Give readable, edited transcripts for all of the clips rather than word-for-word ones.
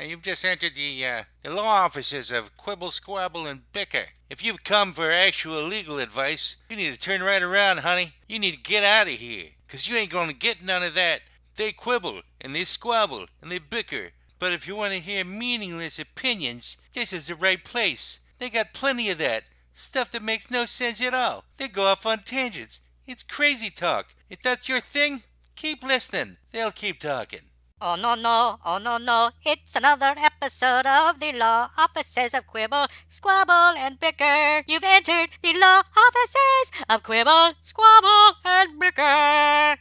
You've just entered the law offices of Quibble, Squabble, and Bicker. If you've come for actual legal advice, you need to turn right around, honey. You need to get out of here, 'cause you ain't gonna get none of that. They quibble, and they squabble, and they bicker. But if you want to hear meaningless opinions, this is the right place. They got plenty of that. Stuff that makes no sense at all. They go off on tangents. It's crazy talk. If that's your thing, keep listening. They'll keep talking. Oh no no, oh no no, it's another episode of the Law Offices of Quibble, Squabble and Bicker. You've entered the Law Offices of Quibble, Squabble and Bicker.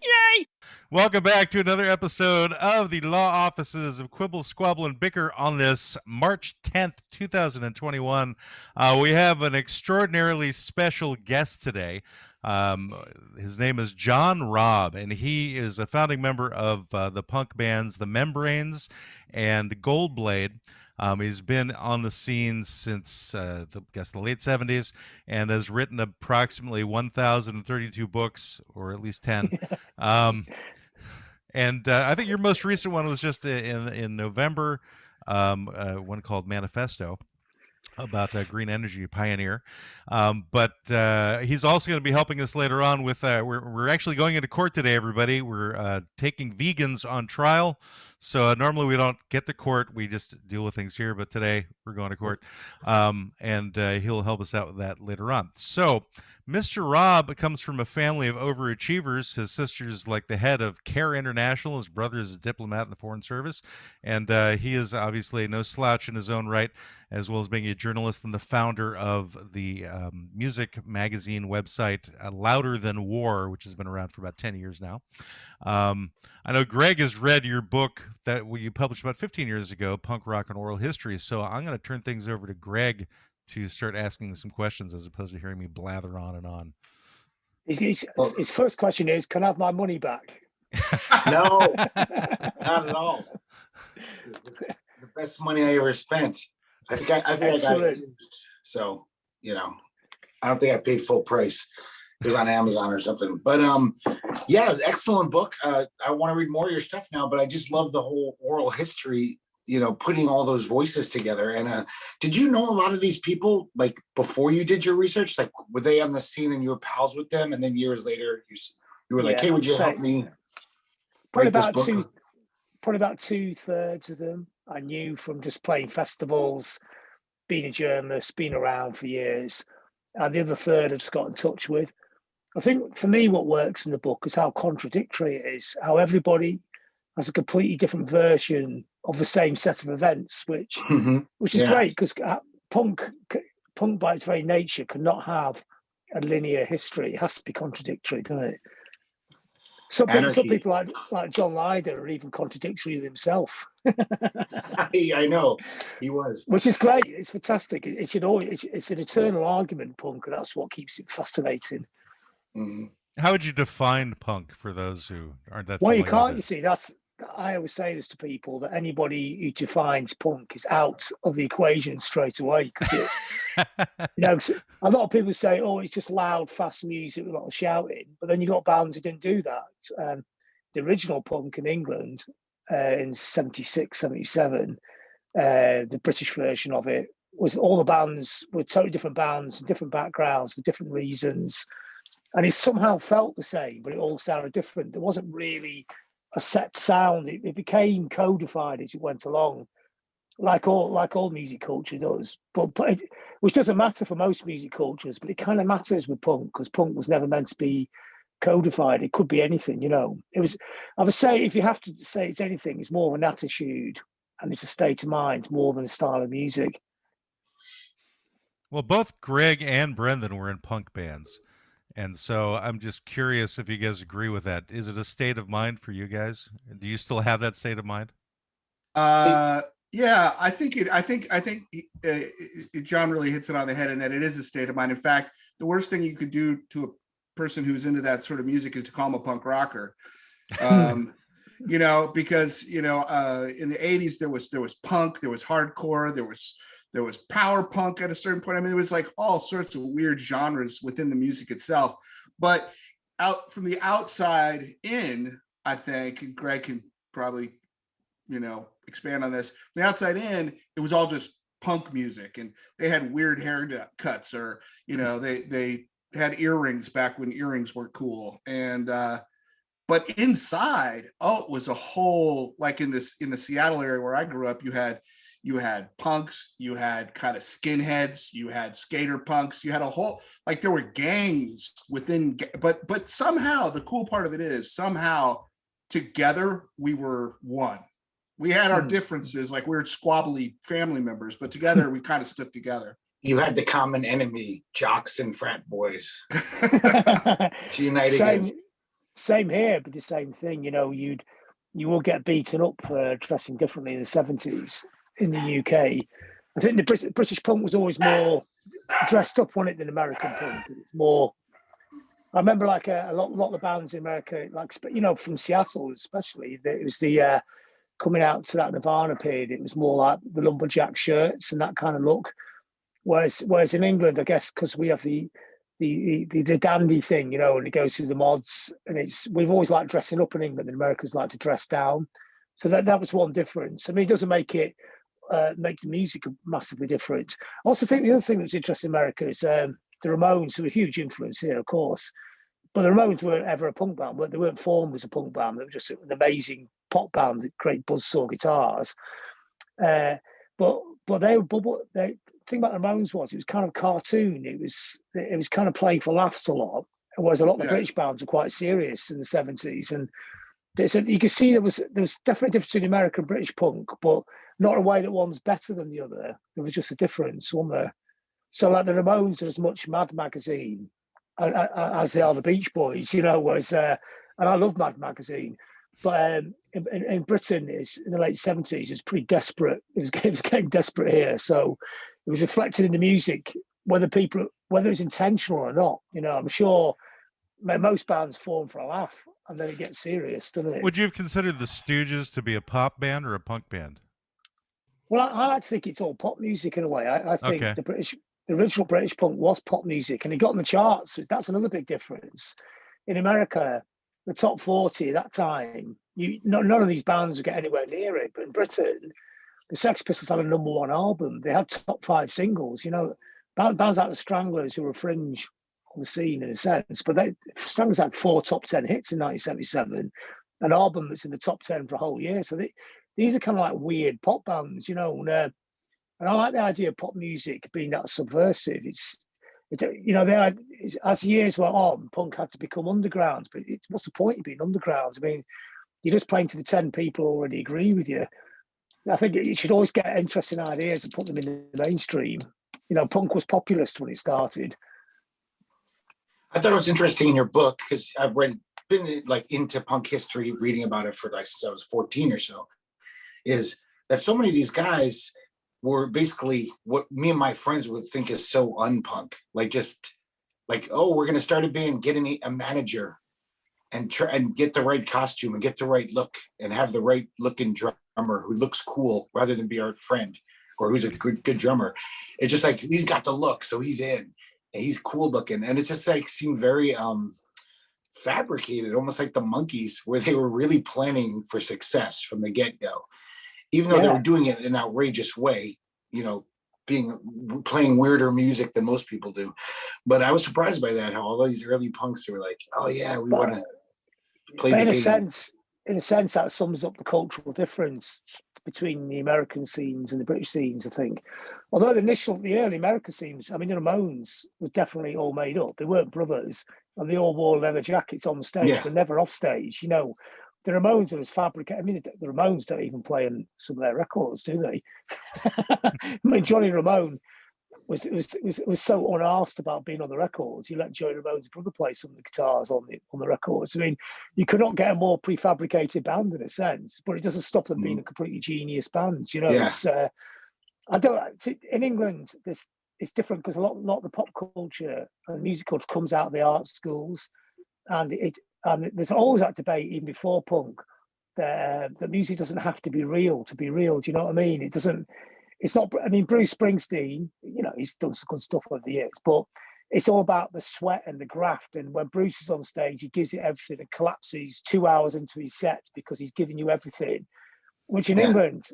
Yay! Welcome back to another episode of the Law Offices of Quibble, Squabble, and Bicker on this March 10th, 2021. We have an extraordinarily special guest today. His name is John Robb, and he is a founding member of the punk bands The Membranes and Goldblade. He's been on the scene since the late 70s and has written approximately 1,032 books, or at least 10. And I think your most recent one was just in November, one called Manifesto, about green energy pioneer. But he's also going to be helping us later on with we're actually going into court today, everybody. We're taking vegans on trial. So normally we don't get to court, we just deal with things here, but today we're going to court. And he'll help us out with that later on. So Mr. Robb comes from a family of overachievers. His sister's like the head of CARE International. His brother is a diplomat in the Foreign Service. And he is obviously no slouch in his own right, as well as being a journalist and the founder of the music magazine website Louder Than War, which has been around for about 10 years now. I know Greg has read your book that you published about 15 years ago, Punk Rock and Oral History. So I'm going to turn things over to Greg to start asking some questions as opposed to hearing me blather on and on. His first question is, can I have my money back? No, not at all. It's the best money I ever spent. I think I got it used. So, I don't think I paid full price. It was on Amazon or something. But yeah, it was an excellent book. I want to read more of your stuff now, but I just love the whole oral history, putting all those voices together. And did you know a lot of these people, like before you did your research? Like, were they on the scene and you were pals with them? And then years later, you were like, hey, would you help me write this book? Probably about 2/3 of them I knew from just playing festivals, being a journalist, being around for years. And the other third I just got in touch with. I think for me, what works in the book is how contradictory it is, how everybody has a completely different version of the same set of events, which is great, because punk by its very nature cannot have a linear history. It has to be contradictory, doesn't it? Some people like John Ryder are even contradictory with himself. I know he was, which is great. It's fantastic. It should always. It's an eternal argument, punk, and that's what keeps it fascinating. Mm-hmm. How would you define punk for those who aren't that? Well, you can't. You see, I always say this to people, that anybody who defines punk is out of the equation straight away, because a lot of people say, "Oh, it's just loud, fast music with a lot of shouting," but then you got bands who didn't do that. The original punk in England in 76, 77, the British version of it was all the bands were totally different bands, different backgrounds, for different reasons. And it somehow felt the same, but it all sounded different. There wasn't really a set sound. It became codified as it went along, like all music culture does. Which doesn't matter for most music cultures, but it kind of matters with punk, because punk was never meant to be codified. It could be anything, It was. I would say, if you have to say it's anything, it's more of an attitude and it's a state of mind more than a style of music. Well, both Greg and Brendan were in punk bands. And so I'm just curious if you guys agree with that. Is it a state of mind for you guys? Do you still have that state of mind? Yeah, I think John really hits it on the head, in that it is a state of mind. In fact, the worst thing you could do to a person who's into that sort of music is to call him a punk rocker. Because in the 80s there was punk, there was hardcore, there was power punk at a certain point. I mean, it was like all sorts of weird genres within the music itself. But out from the outside in, I think, and Greg can probably, expand on this. From the outside in, it was all just punk music, and they had weird haircuts, or they had earrings back when earrings were cool, and but inside, it was a whole, like in the Seattle area where I grew up, you had punks, you had kind of skinheads, you had skater punks, you had a whole, like, there were gangs within, but somehow the cool part of it is somehow together we were one. We had our differences, like we were squabbly family members, but together we kind of stuck together. You had the common enemy, jocks and frat boys. United. Same here, but the same thing. You will get beaten up for dressing differently in the 70s in the UK. I think the British punk was always more dressed up on it than American punk. It was more. I remember like a lot of the bands in America, like from Seattle especially. It was the coming out to that Nirvana period. It was more like the lumberjack shirts and that kind of look. Whereas in England, I guess because we have the dandy thing, and it goes through the mods, and we've always liked dressing up in England, and Americans like to dress down. So that was one difference. I mean, it doesn't make the music massively different. I also think the other thing that's interesting in America is the Ramones, who are a huge influence here, of course. But the Ramones weren't ever a punk band. They weren't formed as a punk band. They were just an amazing pop band with great buzzsaw guitars. But the thing about the Ramones was it was kind of cartoon. It was kind of playing for laughs a lot, whereas a lot of the British bands were quite serious in the 70s. And so you can see there was definitely a difference between American and British punk, but not a way that one's better than the other. There was just a difference, wasn't there? So like the Ramones are as much Mad Magazine as they are the Beach Boys, whereas and I love Mad Magazine. But in Britain, in the late 70s, it was pretty desperate. It was getting desperate here. So it was reflected in the music, whether it's intentional or not. I'm sure most bands form for a laugh, and then it gets serious, doesn't it? Would you have considered the Stooges to be a pop band or a punk band? Well, I like to think it's all pop music in a way. I think the original British punk was pop music, and it got in the charts. That's another big difference. In America, the top 40 at that time, none of these bands would get anywhere near it. But in Britain, the Sex Pistols had a #1 album. They had top 5 singles. Bands like the Stranglers, who were fringe on the scene in a sense, but Stranglers had 4 top 10 hits in 1977, an album that's in the top 10 for a whole year. So these are kind of like weird pop bands, and I like the idea of pop music being that subversive. As years went on, punk had to become underground. But what's the point of being underground? I mean, you're just playing to the 10 people who already agree with you. I think you should always get interesting ideas and put them in the mainstream. Punk was populist when it started. I thought it was interesting in your book because I've been like into punk history, reading about it for since I was 14 or so, is that so many of these guys were basically what me and my friends would think is so unpunk, we're going to start a band, get a manager, and get the right costume and get the right look and have the right looking drummer who looks cool rather than be our friend or who's a good drummer. It's just like he's got the look, so he's in and he's cool looking, and it's just like seemed very fabricated, almost like the Monkees, where they were really planning for success from the get-go. Even though they were doing it in an outrageous way, playing weirder music than most people do. But I was surprised by that, how all these early punks were like, oh yeah, we want to play the game. In a sense, that sums up the cultural difference between the American scenes and the British scenes, I think. Although the early American scenes, I mean, the Ramones were definitely all made up. They weren't brothers, and they all wore leather jackets on the stage, but never off stage, The Ramones are as fabricated. I mean, the Ramones don't even play on some of their records, do they? I mean, Johnny Ramone was so unasked about being on the records. He let Joey Ramone's brother play some of the guitars on the records. I mean, you could not get a more prefabricated band in a sense, but it doesn't stop them being a completely genius band. In England, it's different because a lot of the pop culture and music culture comes out of the art schools, and there's always that debate, even before punk, that music doesn't have to be real to be real. Do you know what I mean? It's not. I mean, Bruce Springsteen, he's done some good stuff over the years, but it's all about the sweat and the graft. And when Bruce is on stage, he gives it everything and collapses 2 hours into his set because he's giving you everything, which in England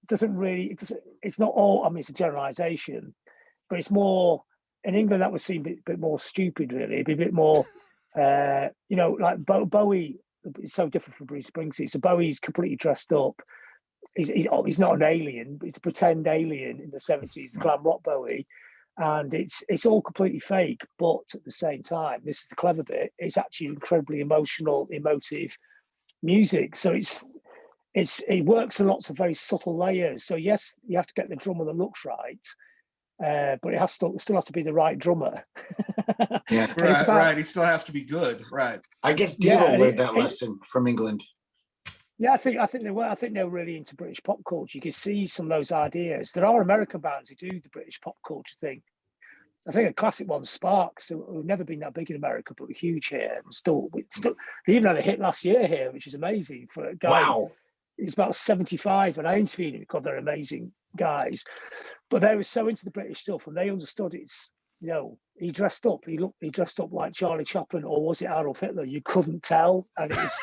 doesn't really, it's not all, I mean, it's a generalization, but it's more, in England, that would seem a bit more stupid, really. It'd be a bit more, you know, like Bowie is so different from Bruce Springsteen. So Bowie's completely dressed up. He's not an alien, it's a pretend alien in the 70s, the glam rock Bowie. And it's all completely fake, but at the same time, this is the clever bit, it's actually incredibly emotional, emotive music. So it works in lots of very subtle layers. So yes, you have to get the drummer that looks right, but it still has to be the right drummer. Yeah, right. He still has to be good, right? I guess Diva learned that lesson from England. Yeah, I think they were. I think they were really into British pop culture. You can see some of those ideas. There are American bands who do the British pop culture thing. I think a classic one, Sparks, who've never been that big in America, but huge here. And still, they even had a hit last year here, which is amazing for a guy. Wow. He's about 75, and I interviewed him because they're amazing guys. But they were so into the British stuff, and they understood it's, you know, he dressed up like Charlie Chaplin, or was it Adolf Hitler? You couldn't tell, and it was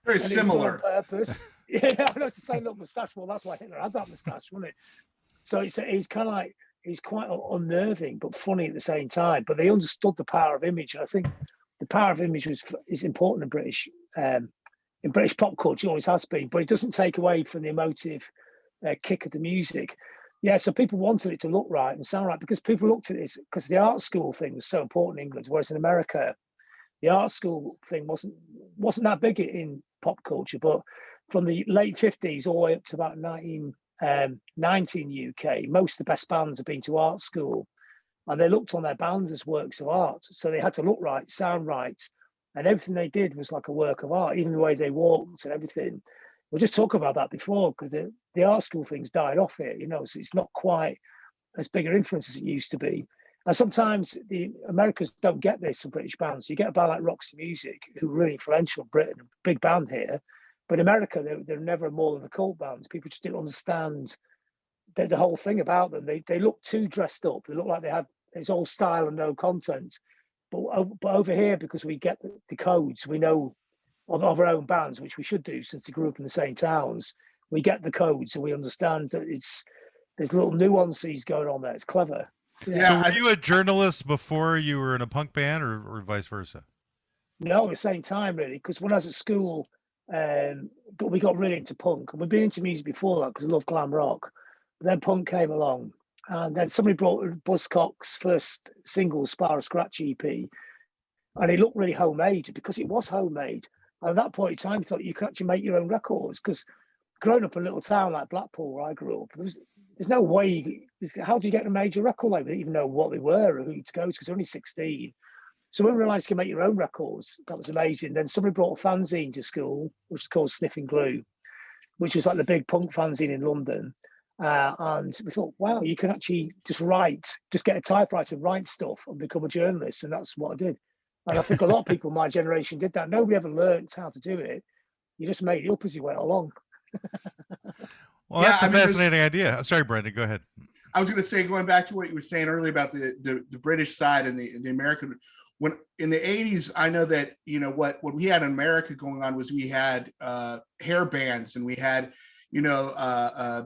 very similar. On purpose. Yeah, I know, it's the same little moustache. Well, that's why Hitler had that moustache, wasn't it? So he's kind of like, he's quite unnerving but funny at the same time. But they understood the power of image, and I think the power of image is important in British pop culture. Always has been, but it doesn't take away from the emotive kick of the music. Yeah, so people wanted it to look right and sound right because people looked at this, because the art school thing was so important in England, whereas in America, the art school thing wasn't that big in pop culture. But from the late 50s all the way up to about 19 UK, most of the best bands have been to art school, and they looked on their bands as works of art. So they had to look right, sound right, and everything they did was like a work of art, even the way they walked and everything. We'll just talk about that before, because the art school thing's died off here, you know, so it's not quite as big an influence as it used to be. And sometimes the Americans don't get this from British bands. You get a band like Roxy Music, who are really influential in Britain, a big band here, but in America, they're never more than a cult band. People just didn't understand the whole thing about them. They look too dressed up. They look like it's all style and no content. But over here, because we get the codes, we know of our own bands, which we should do since we grew up in the same towns, we get the codes and we understand that there's little nuances going on there. It's clever. Yeah. So were you a journalist before you were in a punk band, or vice versa? No, at the same time, really, because when I was at school, we got really into punk, and we'd been into music before that because I love glam rock. But then punk came along, and then somebody brought Buzzcocks' first single, Spar a Scratch EP, and it looked really homemade because it was homemade. And at that point in time, I thought you could actually make your own records, because growing up in a little town like Blackpool, where I grew up, there's no way. How do you get a major record label? They didn't even know what they were or who to go to, because they're only 16. So when we realised you can make your own records, that was amazing. Then somebody brought a fanzine to school, which is called Sniffing Glue, which was like the big punk fanzine in London. And we thought, wow, you can actually just get a typewriter and write stuff and become a journalist. And that's what I did. And I think a lot of people in my generation did that. Nobody ever learned how to do it. You just made it up as you went along. Well, that's a fascinating idea. Sorry, Brendan, go ahead. I was going to say, going back to what you were saying earlier about the British side and the American, when in the 80s, I know that, you know, what we had in America going on was we had hair bands, and we had, you know,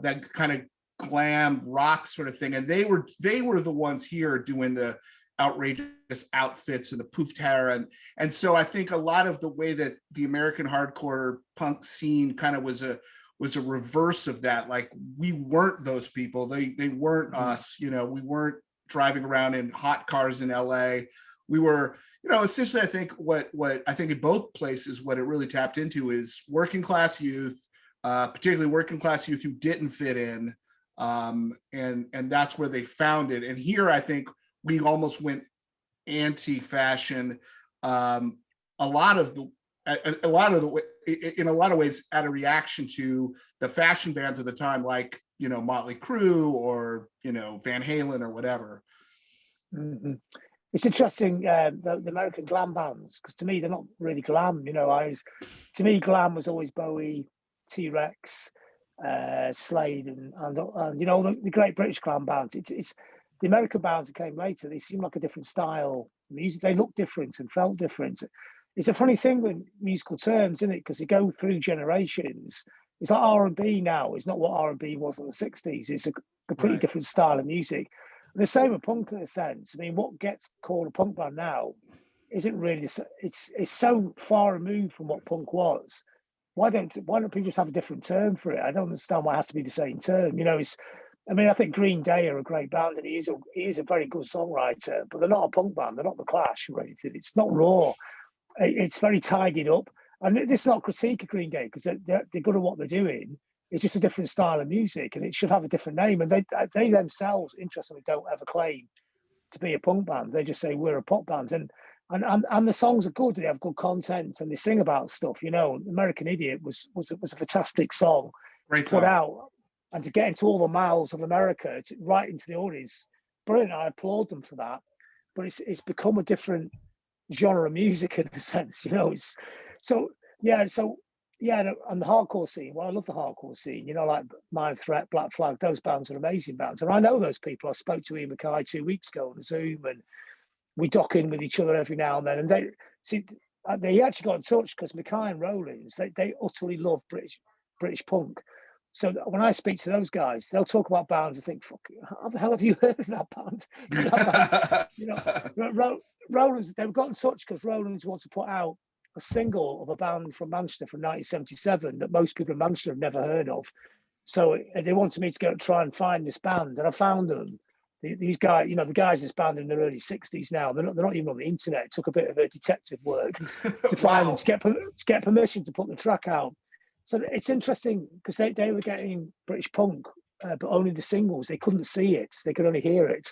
that kind of glam rock sort of thing. And they were the ones here doing the outrageous outfits and the poofed hair. And so I think a lot of the way that the American hardcore punk scene kind of was a reverse of that. Like, we weren't those people. They weren't us, you know, we weren't driving around in hot cars in LA. We were, you know, essentially, I think what I think in both places, what it really tapped into is working class youth, particularly working class youth who didn't fit in. And that's where they found it. And here, I think we almost went anti-fashion. In a lot of ways, at a reaction to the fashion bands of the time, like, you know, Motley Crue or, you know, Van Halen or whatever. Mm-hmm. It's interesting, the American glam bands, because to me they're not really glam. You know, to me glam was always Bowie, T-Rex, Slade, and you know, the great British glam bands. The American bands that came later, they seem like a different style of music. They look different and felt different. It's a funny thing with musical terms, isn't it? Because they go through generations. It's like R&B now. It's not what R&B was in the 60s. It's a completely different style of music. And the same with punk in a sense. I mean, what gets called a punk band now isn't really, it's so far removed from what punk was. Why don't people just have a different term for it? I don't understand why it has to be the same term. You know, I think Green Day are a great band, and he is a very good songwriter, but they're not a punk band. They're not the Clash or anything. It's not raw. It's very tidied up. And this is not a critique of Green Day, because they're good at what they're doing. It's just a different style of music, and it should have a different name. And they themselves, interestingly, don't ever claim to be a punk band. They just say we're a pop band. And the songs are good. They have good content, and they sing about stuff. You know, American Idiot was a fantastic song to put out, and to get into all the mouths of America, right into the audience. Brilliant. I applaud them for that. But it's become a different genre of music in a sense. You know, and the hardcore scene. Well, I love the hardcore scene. You know, like Mind Threat, Black Flag. Those bands are amazing bands, and I know those people. I spoke to Ian Mackay 2 weeks ago on Zoom, and we dock in with each other every now and then. And they actually got in touch because Mackay and Rollins, they utterly love British punk. So when I speak to those guys, they'll talk about bands. I think, fuck, how the hell have you heard of that band? You know, Rollins, they've got in touch because Rollins wants to put out a single of a band from Manchester from 1977 that most people in Manchester have never heard of. So they wanted me to go try and find this band, and I found them. These guys, you know, the guys in this band in their early 60s now, they're not even on the internet. It took a bit of a detective work to find them, to get permission to put the track out. So it's interesting because they were getting British punk, but only the singles. They couldn't see it. They could only hear it.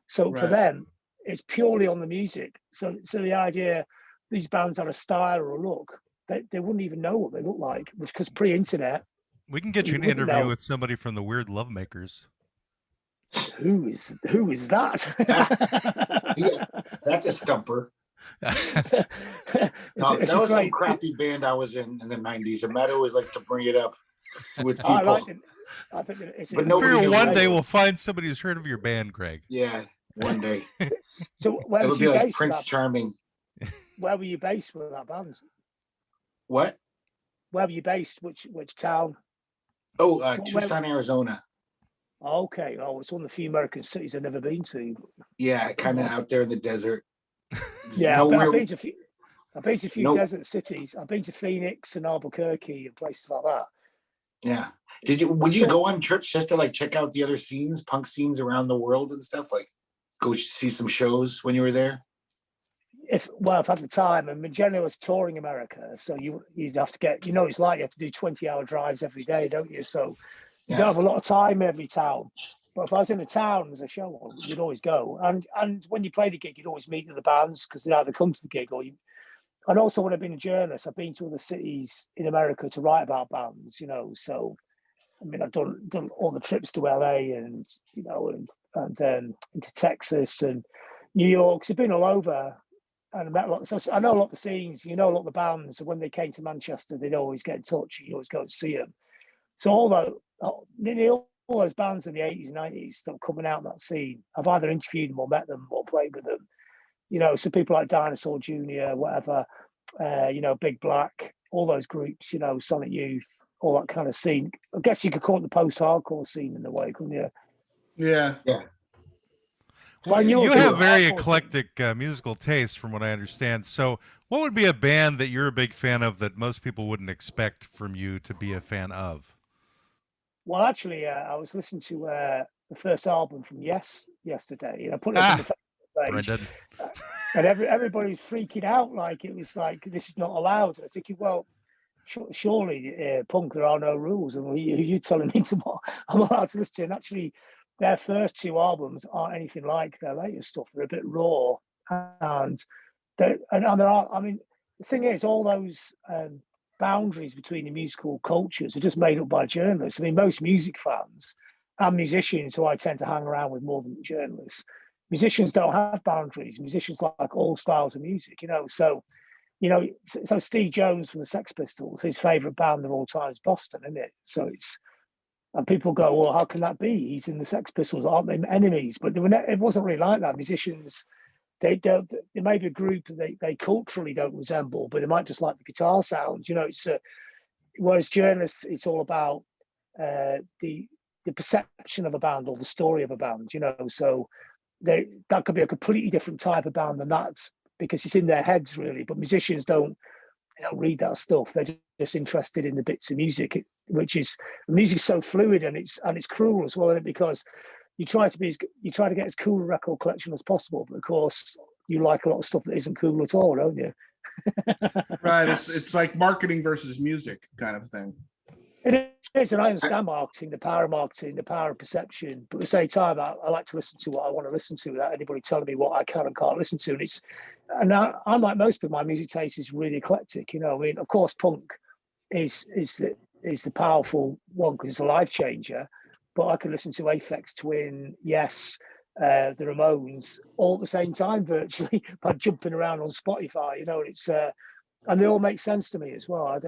So for them, it's purely on the music. So the idea these bands have a style or a look, they wouldn't even know what they look like, because pre-internet. We can get you an interview with somebody from the Weird Lovemakers. Who is that? Yeah, that's a stumper. That was some crappy band I was in the 90s, and Matt always likes to bring it up with people. I think but one day we'll find somebody who's heard of your band, Greg. Yeah, one day. So where it'll be like Prince Charming. Where were you based with that band? What? Where were you based? Which town? Oh, Tucson, Arizona. Okay. Oh, it's one of the few American cities I've never been to. Yeah, kind of out there in the desert. Yeah, I've been to a few desert cities. I've been to Phoenix and Albuquerque and places like that. Yeah. Would you go on trips just to like check out the other scenes, punk scenes around the world and stuff? Like go see some shows when you were there? If I've had the time, and generally I was touring America, so you'd have to get, you know, it's like you have to do 20-hour drives every day, don't you? So you don't have a lot of time in every town. But if I was in a town as a show on, you'd always go. And when you play the gig, you'd always meet the bands, because they'd either come to the gig or you. And also when I've been a journalist, I've been to other cities in America to write about bands, you know. So I mean, I've done all the trips to LA and, you know, and into Texas and New York. So I've been all over. And I met a lot. So I know a lot of the scenes, you know, a lot of the bands. So when they came to Manchester, they'd always get in touch. You always go and see them. So nearly all those bands in the 80s and 90s that were coming out in that scene, I've either interviewed them or met them or played with them. You know, so people like Dinosaur Jr., whatever, you know, Big Black, all those groups, you know, Sonic Youth, all that kind of scene. I guess you could call it the post-hardcore scene in a way, couldn't you? Yeah. Yeah. Well, you have very eclectic musical taste, from what I understand. So what would be a band that you're a big fan of that most people wouldn't expect from you to be a fan of? Well, actually, I was listening to the first album from Yes yesterday, and I put it up on the Facebook page, and everybody's freaking out like it was like, this is not allowed. I was thinking, well, surely punk, there are no rules, and you telling me what I'm allowed to listen to? And actually, their first two albums aren't anything like their latest stuff. They're a bit raw, and there are. I mean, the thing is, all those boundaries between the musical cultures are just made up by journalists. I mean, most music fans and musicians, who I tend to hang around with more than journalists, musicians don't have boundaries. Musicians like all styles of music, you know. So, you know, so Steve Jones from the Sex Pistols, his favorite band of all time is Boston, isn't it? So it's, And people go, well, how can that be? He's in the Sex Pistols, aren't they enemies? But it wasn't really like that. Musicians, they may be a group that they culturally don't resemble, but they might just like the guitar sound. It's whereas journalists, it's all about the perception of a band or the story of a band. So that could be a completely different type of band than that, because it's in their heads really. But musicians don't read that stuff. They're just interested in the bits of music, which is music's so fluid and it's cruel as well, because you try to get as cool a record collection as possible, but of course you like a lot of stuff that isn't cool at all, don't you? Right. It's like marketing versus music kind of thing. It is, and I understand marketing, the power of perception, but at the same time, I like to listen to what I want to listen to without anybody telling me what I can and can't listen to. And I'm like most people, my music taste is really eclectic. I mean, of course, punk is the powerful one because it's a life changer, but I can listen to Aphex Twin, Yes, the Ramones, all at the same time virtually by jumping around on Spotify. And it's and they all make sense to me as well. I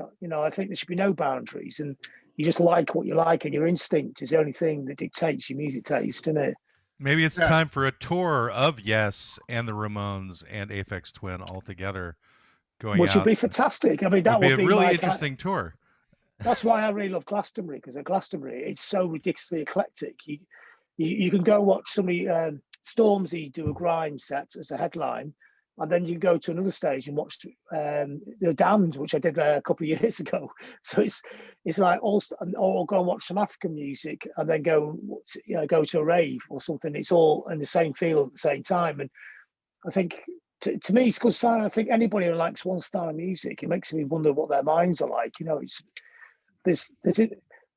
think there should be no boundaries, and you just like what you like, and your instinct is the only thing that dictates your music taste, isn't it? Maybe it's time for a tour of Yes and the Ramones and Aphex Twin all together going Which out. would be fantastic. I mean, that would be a really interesting tour. That's why I really love Glastonbury, because at Glastonbury, it's so ridiculously eclectic. You can go watch somebody, Stormzy, do a grime set as a headline, and then you go to another stage and watch The Damned, which I did a couple of years ago. So it's like or go and watch some African music and then go to a rave or something. It's all in the same field at the same time. And I think to me, it's a good sign. I think anybody who likes one style of music, it makes me wonder what their minds are like. There's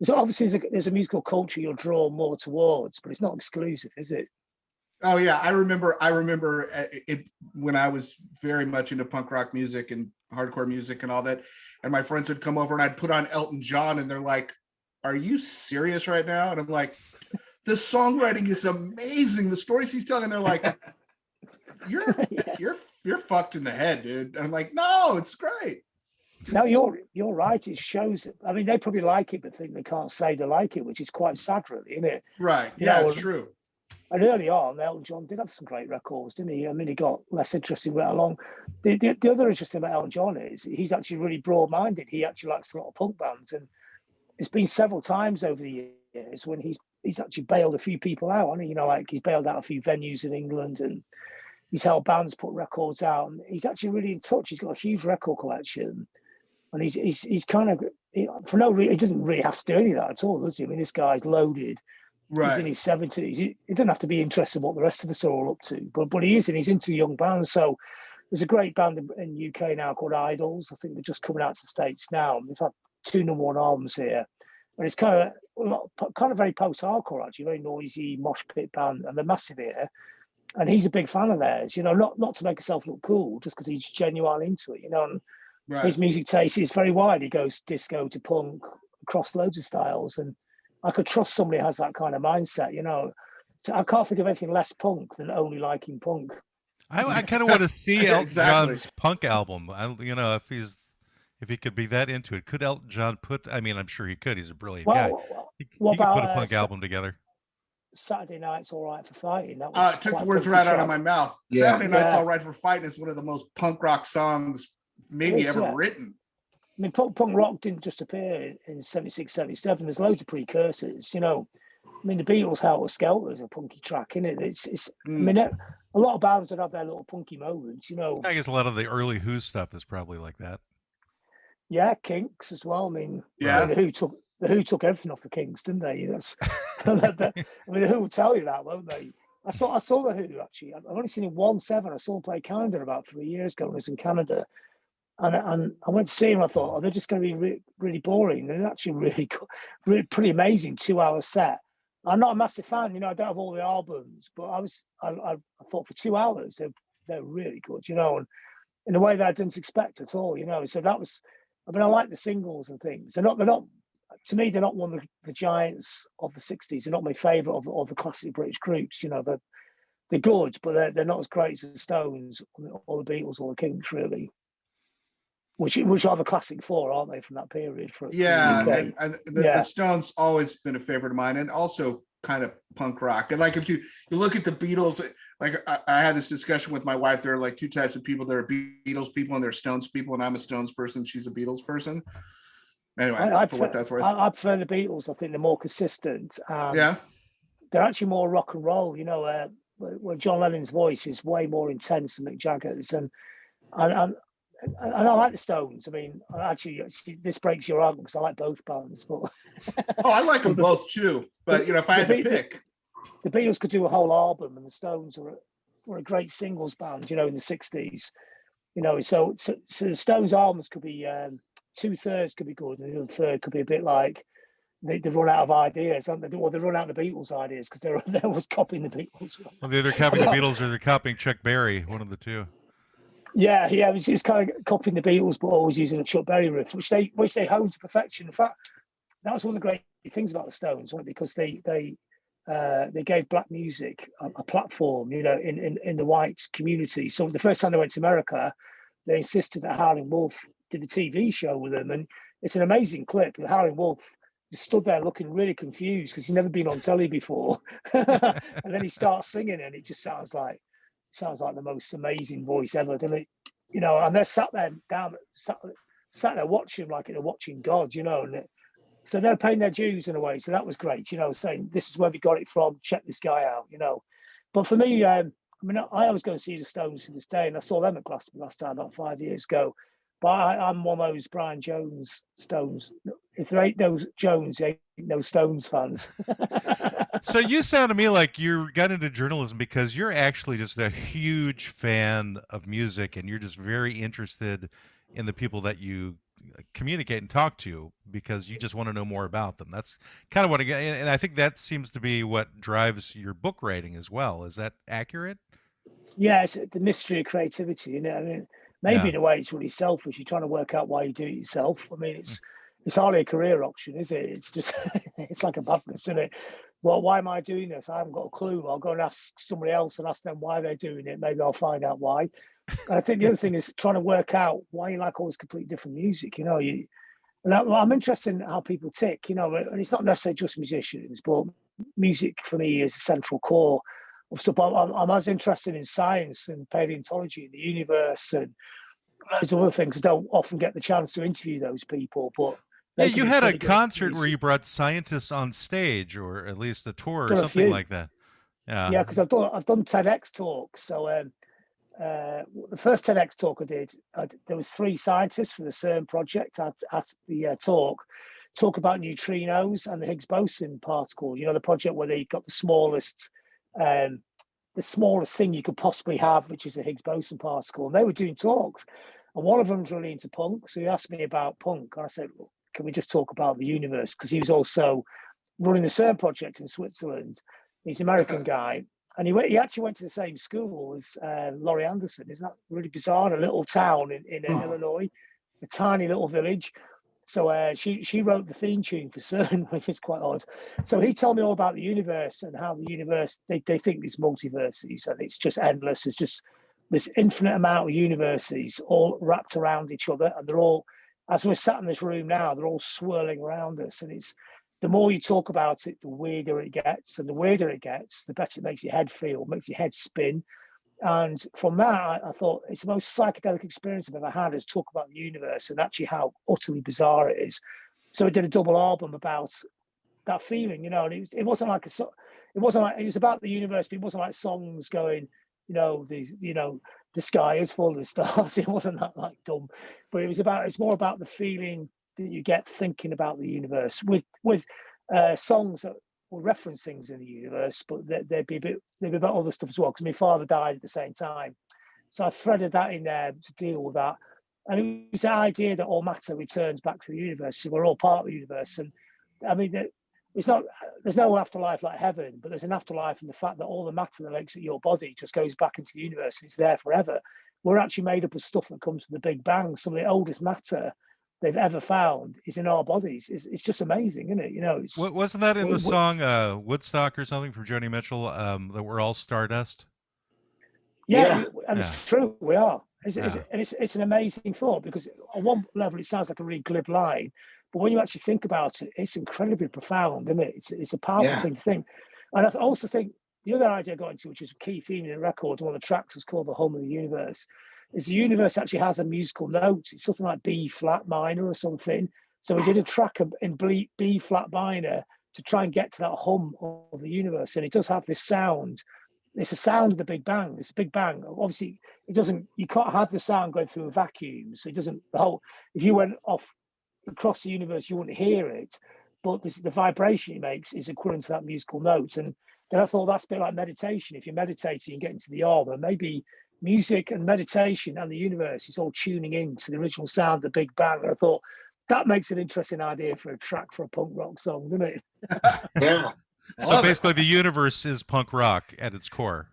obviously there's a musical culture you'll draw more towards, but it's not exclusive, is it? Oh yeah, I remember it when I was very much into punk rock music and hardcore music and all that, and my friends would come over and I'd put on Elton John and they're like, "Are you serious right now?" And I'm like, "The songwriting is amazing. The stories he's telling." They're like, "You're fucked in the head, dude." And I'm like, "No, it's great." No, you're right. It shows. I mean, they probably like it, but think they can't say they like it, which is quite sad, really, isn't it? Right. Yeah, it's true. And early on, Elton John did have some great records, didn't he? I mean, he got less interesting right along. The other interesting about Elton John is he's actually really broad-minded. He actually likes a lot of punk bands, and it's been several times over the years when he's actually bailed a few people out. And like he's bailed out a few venues in England, and he's helped bands put records out. And he's actually really in touch. He's got a huge record collection, and he's kind of for no reason. He doesn't really have to do any of that at all, does he? I mean, this guy's loaded. Right. He's in his 70s. He doesn't have to be interested in what the rest of us are all up to, but he is, and he's into young bands. So there's a great band in UK now called Idols. I think they're just coming out to the States now. They've had 2 #1 albums here, and it's kind of very post-hardcore, actually, very noisy mosh pit band, and they're massive here. And he's a big fan of theirs. Not to make himself look cool, just because he's genuinely into it. And right. His music taste is very wide. He goes disco to punk, across loads of styles, and I could trust somebody who has that kind of mindset, So I can't think of anything less punk than only liking punk. I kind of want to see Elton John's punk album. If he could be that into it. Could Elton John I'm sure he could. He's a brilliant guy. He could put a punk album together. Saturday Night's All Right for Fighting. That was took the words right out of my mouth. Yeah. Saturday Night's All Right for Fighting is one of the most punk rock songs maybe ever written. I mean, punk rock didn't just appear in 76, 77. There's loads of precursors, I mean, the Beatles' Helter Skelter is a punky track, isn't it? I mean, a lot of bands that have their little punky moments, I guess a lot of the early Who stuff is probably like that. Yeah, Kinks as well. I mean, the Who took everything off the Kinks, didn't they? I mean, the Who will tell you that, won't they? I saw the Who, actually. I've only seen him 1-7. I saw him play Canada about 3 years ago when I was in Canada. And I went to see him. I thought, oh, they're just going to be really boring. They're actually really pretty amazing 2-hour set. I'm not a massive fan, I don't have all the albums, but I thought for 2 hours they're really good, and in a way that I didn't expect at all, So that was, I like the singles and things. They're not to me. They're not one of the giants of the '60s. They're not my favourite of the classic British groups. They're good, but they're not as great as the Stones or the Beatles or the Kinks, really. which are the classic four, aren't they, from that period? From Yeah, the UK. and the Stones always been a favorite of mine, and also kind of punk rock. And like if you look at the Beatles, like I had this discussion with my wife. There are like two types of people. There are Beatles people and there are Stones people, and I'm a Stones person. She's a Beatles person. Anyway, for what that's worth. I prefer the Beatles. I think they're more consistent. Yeah. They're actually more rock and roll, you know, where John Lennon's voice is way more intense than Mick Jagger's. And I like the Stones. I mean, actually, this breaks your argument because I like both bands. But oh, I like them both too. But, you know, if I had to pick. The Beatles could do a whole album, and the Stones were a great singles band, you know, in the 60s. You know, so the Stones albums could be 2/3 could be good, and the other third could be a bit like, they run out of ideas, or they run out of the Beatles ideas because they're always copying the Beatles. Well, they're either copying the Beatles or they're copying Chuck Berry, one of the two. Yeah, it's kind of copying the Beatles, but always using a Chuck Berry riff, which they honed to perfection. In fact, that was one of the great things about the Stones, wasn't it? Because they gave black music a platform, you know, in the white community. So the first time they went to America, they insisted that Howlin' Wolf did the TV show with them, and it's an amazing clip. Howlin' Wolf just stood there looking really confused because he's never been on telly before, and then he starts singing, and it just sounds like the most amazing voice ever, doesn't it? You know, and they're sat there watching like they're watching God, you know, and so they're paying their dues in a way. So that was great, you know, saying this is where we got it from. Check this guy out, you know. But for me, I mean, I was going to see the Stones to this day, and I saw them at Glastonbury last time about 5 years ago. But I'm one of those Brian Jones Stones. If there ain't no Jones, there ain't no Stones fans. So you sound to me like you got into journalism because you're actually just a huge fan of music, and you're just very interested in the people that you communicate and talk to because you just want to know more about them. That's kind of what and I think that seems to be what drives your book writing as well. Is that accurate? Yeah, it's the mystery of creativity, you know. I mean, maybe in a way it's really selfish. You're trying to work out why you do it yourself. I mean, it's hardly a career option, is it? It's just it's like a business, isn't it? Well, why am I doing this? I haven't got a clue. I'll go and ask somebody else and ask them why they're doing it. Maybe I'll find out why. And I think the other thing is trying to work out why you like all this completely different music. You know, I'm interested in how people tick. You know, and it's not necessarily just musicians, but music for me is a central core of stuff. I'm as interested in science and paleontology and the universe and loads of other things. I don't often get the chance to interview those people, but yeah, you had a concert where you brought scientists on stage, or at least a tour or something like that. Yeah, because I've done TEDx talks. So the first TEDx talk I did, there was 3 scientists from the CERN project at the talk about neutrinos and the Higgs boson particle. You know, the project where they got the smallest thing you could possibly have, which is a Higgs boson particle. And they were doing talks, and one of them's really into punk. So he asked me about punk, and I said, well, can we just talk about the universe? Because he was also running the CERN project in Switzerland. He's an American guy. And he actually went to the same school as Laurie Anderson. Isn't that really bizarre? A little town in Illinois, a tiny little village. So she wrote the theme tune for CERN, which is quite odd. So he told me all about the universe and how the universe, they think there's multiverses and it's just endless. It's just this infinite amount of universes all wrapped around each other. And they're all, as we're sat in this room now, they're all swirling around us. And it's, the more you talk about it, the weirder it gets. And the weirder it gets, the better it makes your head feel, makes your head spin. And from that, I thought it's the most psychedelic experience I've ever had, is talk about the universe and actually how utterly bizarre it is. So I did a double album about that feeling, you know, and it wasn't like it was about the universe, but it wasn't like songs going, the sky is full of stars. It wasn't that like dumb, but it's more about the feeling that you get thinking about the universe with songs that will reference things in the universe, but they'd be about other stuff as well, because my father died at the same time. So I threaded that in there to deal with that. And it was the idea that all matter returns back to the universe. So we're all part of the universe. And I mean, there's no afterlife like heaven, but there's an afterlife in the fact that all the matter that makes it your body just goes back into the universe and it's there forever. We're actually made up of stuff that comes from the Big Bang. Some of the oldest matter they've ever found is in our bodies. It's just amazing, isn't it? You know, wasn't that in the song Woodstock or something from Joni Mitchell, that we're all stardust? Yeah. And it's true, we are. It's an amazing thought, because on one level it sounds like a really glib line, but when you actually think about it, it's incredibly profound, isn't it? It's a powerful thing to think. And I also think the other idea I got into, which is a key theme in the record, one of the tracks was called The Hum of the Universe, is the universe actually has a musical note. It's something like B flat minor or something. So we did a track in B flat minor to try and get to that hum of the universe. And it does have this sound. It's the sound of the Big Bang. It's a Big Bang. Obviously, it doesn't, you can't have the sound going through a vacuum. So it doesn't, if you went off across the universe, you wouldn't hear it. But the vibration it makes is equivalent to that musical note. And then I thought that's a bit like meditation. If you're meditating and get into the armor, maybe music and meditation and the universe is all tuning in to the original sound of the Big Bang. And I thought that makes an interesting idea for a track for a punk rock song, doesn't it? Yeah. So basically, the universe is punk rock at its core.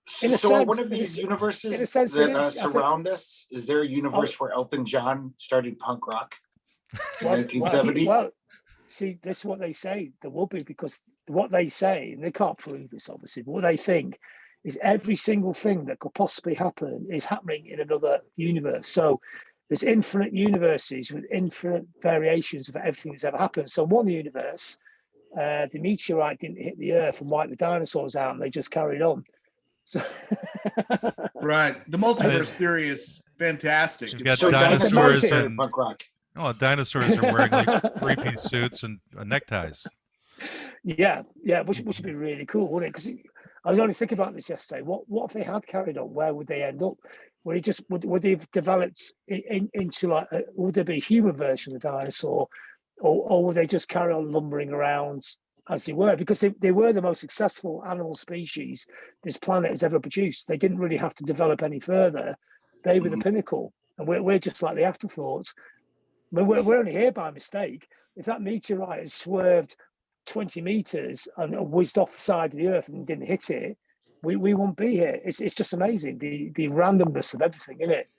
So one of these universes that surround us, is there a universe where Elton John started punk rock in 1970? Well, see, this is what they say. There will be, because what they say, and they can't prove this obviously, but what they think is every single thing that could possibly happen is happening in another universe. So there's infinite universes with infinite variations of everything that's ever happened. So one universe, the meteorite didn't hit the earth and wipe the dinosaurs out, and they just carried on. So right, the multiverse theory is fantastic. You've got dinosaurs and punk rock. Oh, dinosaurs are wearing like three-piece suits and neckties. Yeah, which would be really cool, wouldn't it? Because I was only thinking about this yesterday. What if they had carried on? Where would they end up? Would they have developed into like? Would there be a human version of the dinosaur, or would they just carry on lumbering around as they were? Because they were the most successful animal species this planet has ever produced. They didn't really have to develop any further. They were the pinnacle, and we're just like the afterthoughts. I mean, we're only here by mistake. If that meteorite has swerved 20 meters and whizzed off the side of the earth and didn't hit it, we won't be here. It's just amazing, the randomness of everything, isn't it?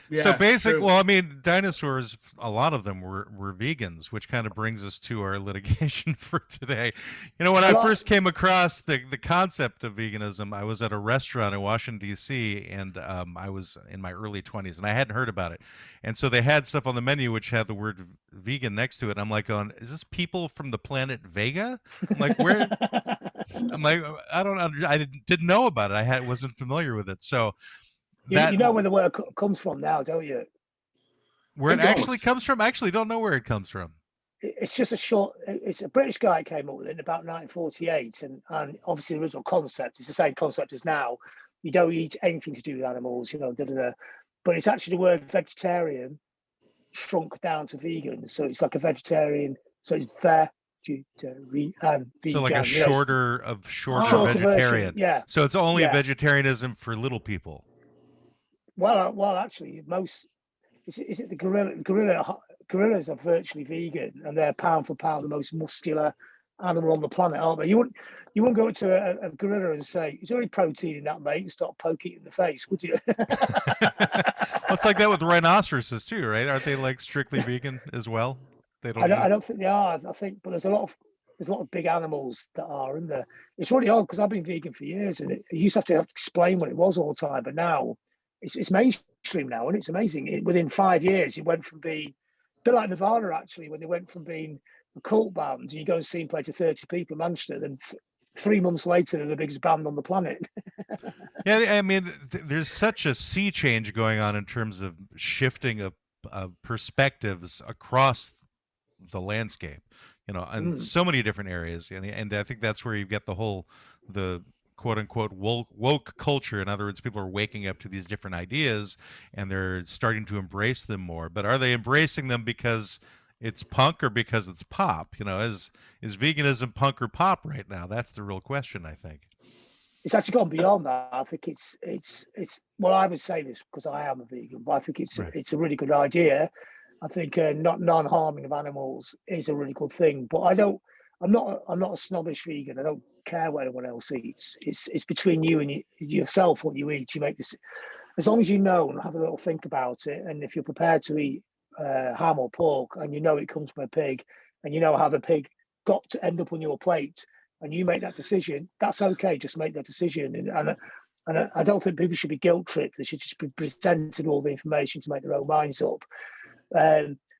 Yeah, so basically, well, I mean, dinosaurs, a lot of them were vegans, which kind of brings us to our litigation for today. You know, when I first came across the concept of veganism, I was at a restaurant in Washington, D.C., and I was in my early 20s, and I hadn't heard about it. And so they had stuff on the menu which had the word vegan next to it. I'm like, going, is this people from the planet Vega? I'm like, where? I'm like, I didn't know about it. Wasn't familiar with it. So you know where the word comes from now, don't you? Where it actually comes from? I actually don't know where it comes from. It's just it's a British guy came up with it in about 1948, and obviously the original concept is the same concept as now. You don't eat anything to do with animals, you know, but it's actually the word vegetarian shrunk down to vegan. So it's like a vegetarian, so it's vegetarian. So like a shorter vegetarian. Version, yeah. So it's only vegetarianism for little people. Well, actually, is it the gorillas are virtually vegan, and they're pound for pound the most muscular animal on the planet, aren't they? You wouldn't go to a gorilla and say, "Is there any protein in that, mate?" and start poking it in the face, would you? Well, it's like that with rhinoceroses too, right? Aren't they like strictly vegan as well? I don't think they are. I think, but there's a lot of big animals that are in there. It's really odd because I've been vegan for years, and you used to have to explain what it was all the time, but now it's mainstream now, and it's amazing. Within 5 years, it went from being a bit like Nirvana, actually, when they went from being a cult band, you go and see them play to 30 people in Manchester, then 3 months later, they're the biggest band on the planet. Yeah, I mean, there's such a sea change going on in terms of shifting of perspectives across the landscape, you know, and so many different areas, and I think that's where you get the quote unquote woke culture. In other words, people are waking up to these different ideas and they're starting to embrace them more. But are they embracing them because it's punk or because it's pop? You know, is veganism punk or pop right now? That's the real question, I think. It's actually gone beyond that. I think it's well, I would say this because I am a vegan, but I think it's a really good idea. I think not non-harming of animals is a really good thing. But I'm not a snobbish vegan. I don't care what anyone else eats. It's between you and yourself what you eat. You make this, as long as you know and have a little think about it, and if you're prepared to eat ham or pork, and you know it comes from a pig, and you know how the pig got to end up on your plate, and you make that decision, that's okay. Just make that decision. And And I don't think people should be guilt tripped. They should just be presented all the information to make their own minds up.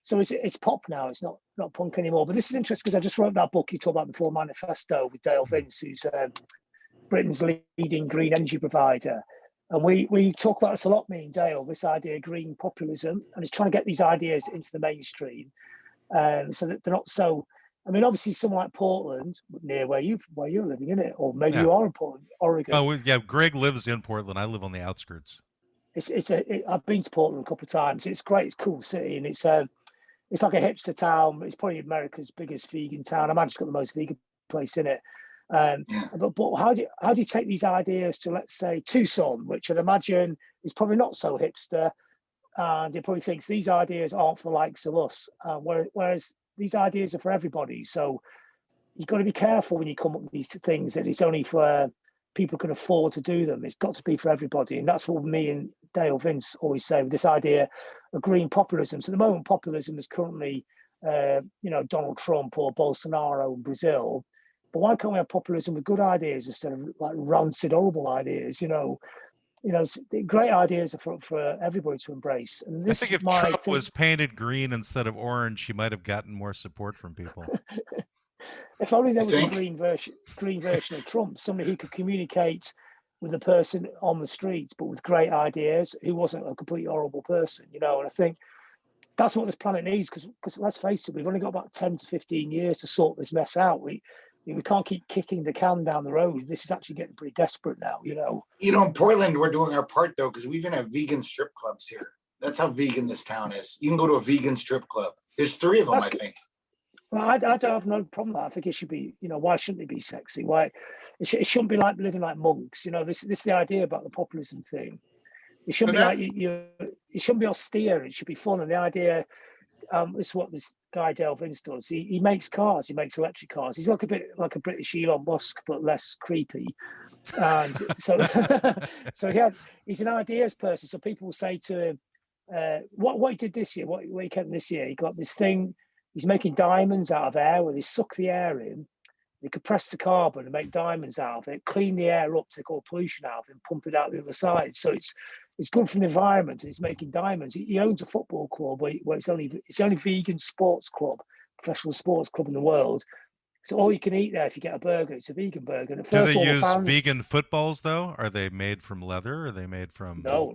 So it's pop now. It's not punk anymore. But this is interesting because I just wrote that book you talked about before, Manifesto, with Dale Vince, who's Britain's leading green energy provider. And we talk about this a lot, me and Dale, this idea of green populism, and it's trying to get these ideas into the mainstream, so that they're not so. I mean, obviously, somewhere like Portland, near where you're living, isn't it? Or maybe you are in Portland, Oregon. Oh, yeah. Greg lives in Portland. I live on the outskirts. I've been to Portland a couple of times. It's great. It's a cool city, and it's like a hipster town. It's probably America's biggest vegan town. I might just got the most vegan place in it. But how do you take these ideas to, let's say, Tucson, which I'd imagine is probably not so hipster, and it probably thinks these ideas aren't for the likes of us, whereas these ideas are for everybody. So you've got to be careful when you come up with these things that it's only for people who can afford to do them. It's got to be for everybody, and that's what me and Dale Vince always say with this idea of green populism. So at the moment, populism is currently, Donald Trump or Bolsonaro in Brazil. But why can't we have populism with good ideas instead of like rancid, horrible ideas? Great ideas are for everybody to embrace. And this I think if Trump was painted green instead of orange, he might have gotten more support from people. If only there was a green version of Trump, somebody who could communicate with the person on the streets, but with great ideas, who wasn't a completely horrible person, And I think that's what this planet needs, because let's face it, we've only got about 10 to 15 years to sort this mess out. We can't keep kicking the can down the road. This is actually getting pretty desperate now, In Portland, we're doing our part, though, because we even have vegan strip clubs here. That's how vegan this town is. You can go to a vegan strip club. There's 3 of them, I think. Well, I don't have no problem with that. I think it should be, why shouldn't it be sexy? Why it shouldn't be like living like monks. This is the idea about the populism thing. It shouldn't be like it shouldn't be austere. It should be fun. And the idea, this is what this guy Dale Vince does. He makes cars. He makes electric cars. He's like a bit like a British Elon Musk, but less creepy. And so, he's an ideas person. So people will say to him, what he did this year, what he kept this year, he got this thing. He's making diamonds out of air where they suck the air in. They compress the carbon and make diamonds out of it, clean the air up, take all pollution out of it, and pump it out the other side. So it's good for the environment. And he's making diamonds. He owns a football club where it's the only vegan sports club, professional sports club in the world. So all you can eat there if you get a burger, it's a vegan burger. And at first, do they use vegan footballs though? Are they made from leather? Or are they made from? No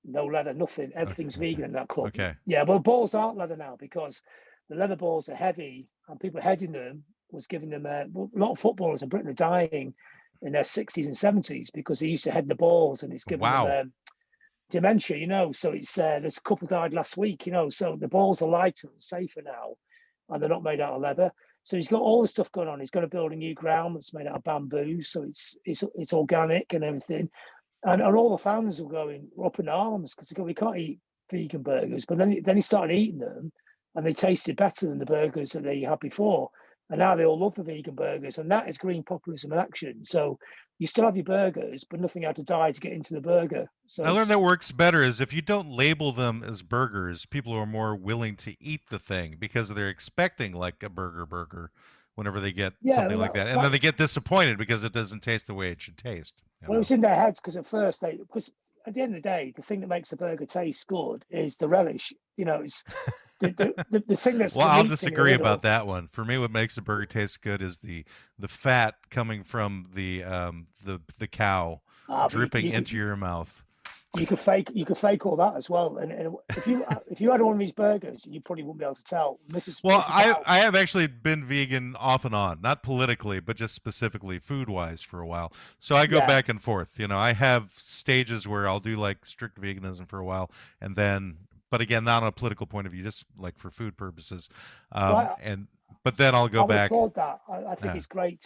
leather, nothing. Everything's vegan in that club. Okay. Yeah, but balls aren't leather now because the leather balls are heavy, and people heading them was giving them a lot of footballers in Britain are dying in their 60s and 70s because they used to head the balls, and it's giving them dementia. So it's there's a couple died last week. So the balls are lighter and safer now, and they're not made out of leather. So he's got all this stuff going on. He's going to build a new ground that's made out of bamboo, so it's organic and everything. And all the fans are going up in arms because we can't eat vegan burgers. But then he started eating them, and they tasted better than the burgers that they had before. And now they all love the vegan burgers, and that is green populism in action. So you still have your burgers, but nothing had to die to get into the burger. So I learned that works better is if you don't label them as burgers, people are more willing to eat the thing because they're expecting like a burger whenever they get something like that. And then they get disappointed because it doesn't taste the way it should taste. Well, it's in their heads because at first because at the end of the day, the thing that makes a burger taste good is the relish. It's the thing that's. Well, I'll disagree about that one. For me, what makes a burger taste good is the fat coming from the cow dripping into your mouth. You could fake all that as well. And if you had one of these burgers, you probably wouldn't be able to tell. I have actually been vegan off and on, not politically, but just specifically food-wise for a while. So I go back and forth. I have stages where I'll do like strict veganism for a while, and then, but again, not on a political point of view, just like for food purposes. But then I'll go back. I applaud that. I think it's great.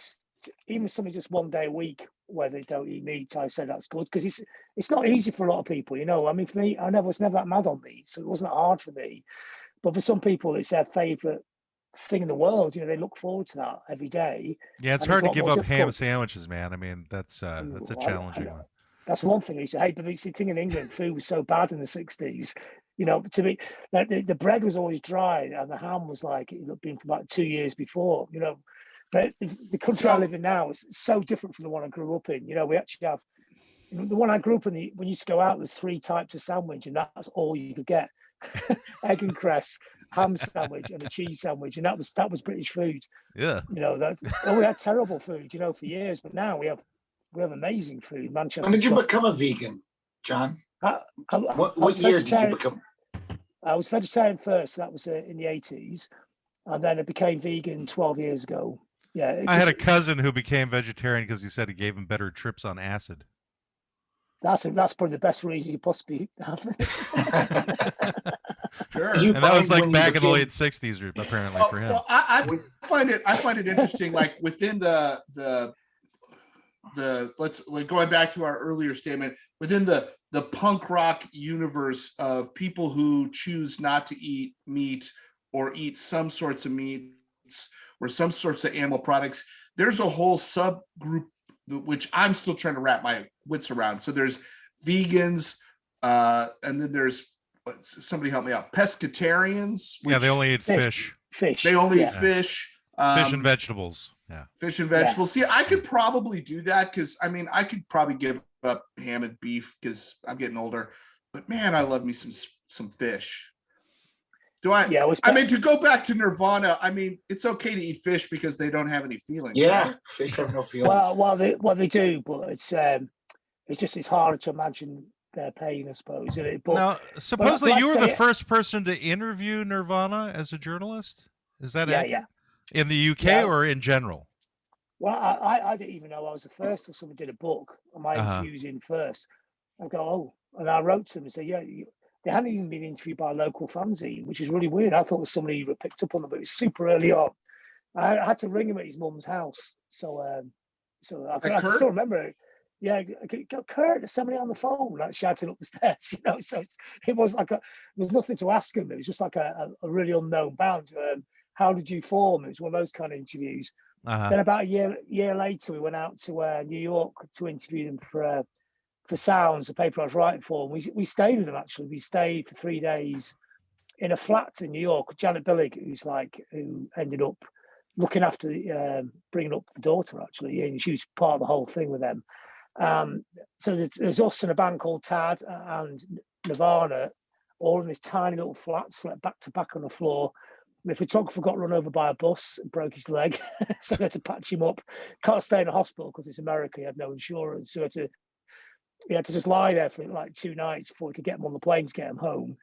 Even something just one day a week where they don't eat meat, I say that's good because it's not easy for a lot of people. I mean, for me, I was never that mad on meat, so it wasn't hard for me. But for some people, it's their favorite thing in the world. They look forward to that every day. Yeah, it's hard to give up ham sandwiches, man. I mean, that's a challenging one. That's one thing. Hey, but it's the thing in England, food was so bad in the 60s. To me, like the bread was always dry, and the ham was like it had been for about 2 years before. But the country I live in now is so different from the one I grew up in. We actually have The one I grew up in, when you used to go out, there's 3 types of sandwich, and that's all you could get: egg and cress, ham sandwich, and a cheese sandwich, and that was British food. Yeah. We had terrible food, for years, but now we have amazing food. Manchester. When did you become a vegan, John? What year did you become? I was vegetarian first. So that was in the 80s, and then I became vegan 12 years ago. Yeah, I had a cousin who became vegetarian because he said it gave him better trips on acid. That's probably the best reason you possibly have. Sure. And that was like back in the late 60s, apparently, for him. Well, I find it interesting, like within the going back to our earlier statement, within the punk rock universe of people who choose not to eat meat or eat some sorts of meats or some sorts of animal products, there's a whole subgroup which I'm still trying to wrap my wits around. So there's vegans, and then there's, somebody help me out, pescatarians. Yeah, they only eat fish. They only eat fish. Fish and vegetables. Yeah. Fish and vegetables. Yeah. See, I could probably do that because I could probably give up ham and beef because I'm getting older. But man, I love me some fish. Do I? Yeah. To go back to Nirvana, it's okay to eat fish because they don't have any feelings. Yeah, right? Fish have no feelings. Well, they do, but it's harder to imagine their pain, I suppose. But, now, supposedly you were the first person to interview Nirvana as a journalist. Is that it? Yeah. In the UK or in general? Well, I didn't even know I was the first. Or someone did a book on my interviews in first. I go, and I wrote to them and said, yeah. They hadn't even been interviewed by a local fanzine, which is really weird. I thought it was somebody who picked up on them, but it was super early on. I had to ring him at his mum's house. So I can still remember it. Yeah, Kurt, there's somebody on the phone, like shouting up the stairs, So it was like there was nothing to ask him. It was just like a really unknown band. How did you form? It was one of those kind of interviews. Then about a year later, we went out to New York to interview them for Sounds, the paper I was writing for. We stayed with them, actually. We stayed for 3 days in a flat in New York. Janet Billig, who ended up looking after bringing up the daughter, actually, and she was part of the whole thing with them. So there's us and a band called Tad and Nirvana, all in this tiny little flat, slept back to back on the floor. The photographer got run over by a bus and broke his leg, so they had to patch him up. Can't stay in a hospital because it's America. He had no insurance, so he had to just lie there for like 2 nights before we could get him on the plane to get him home.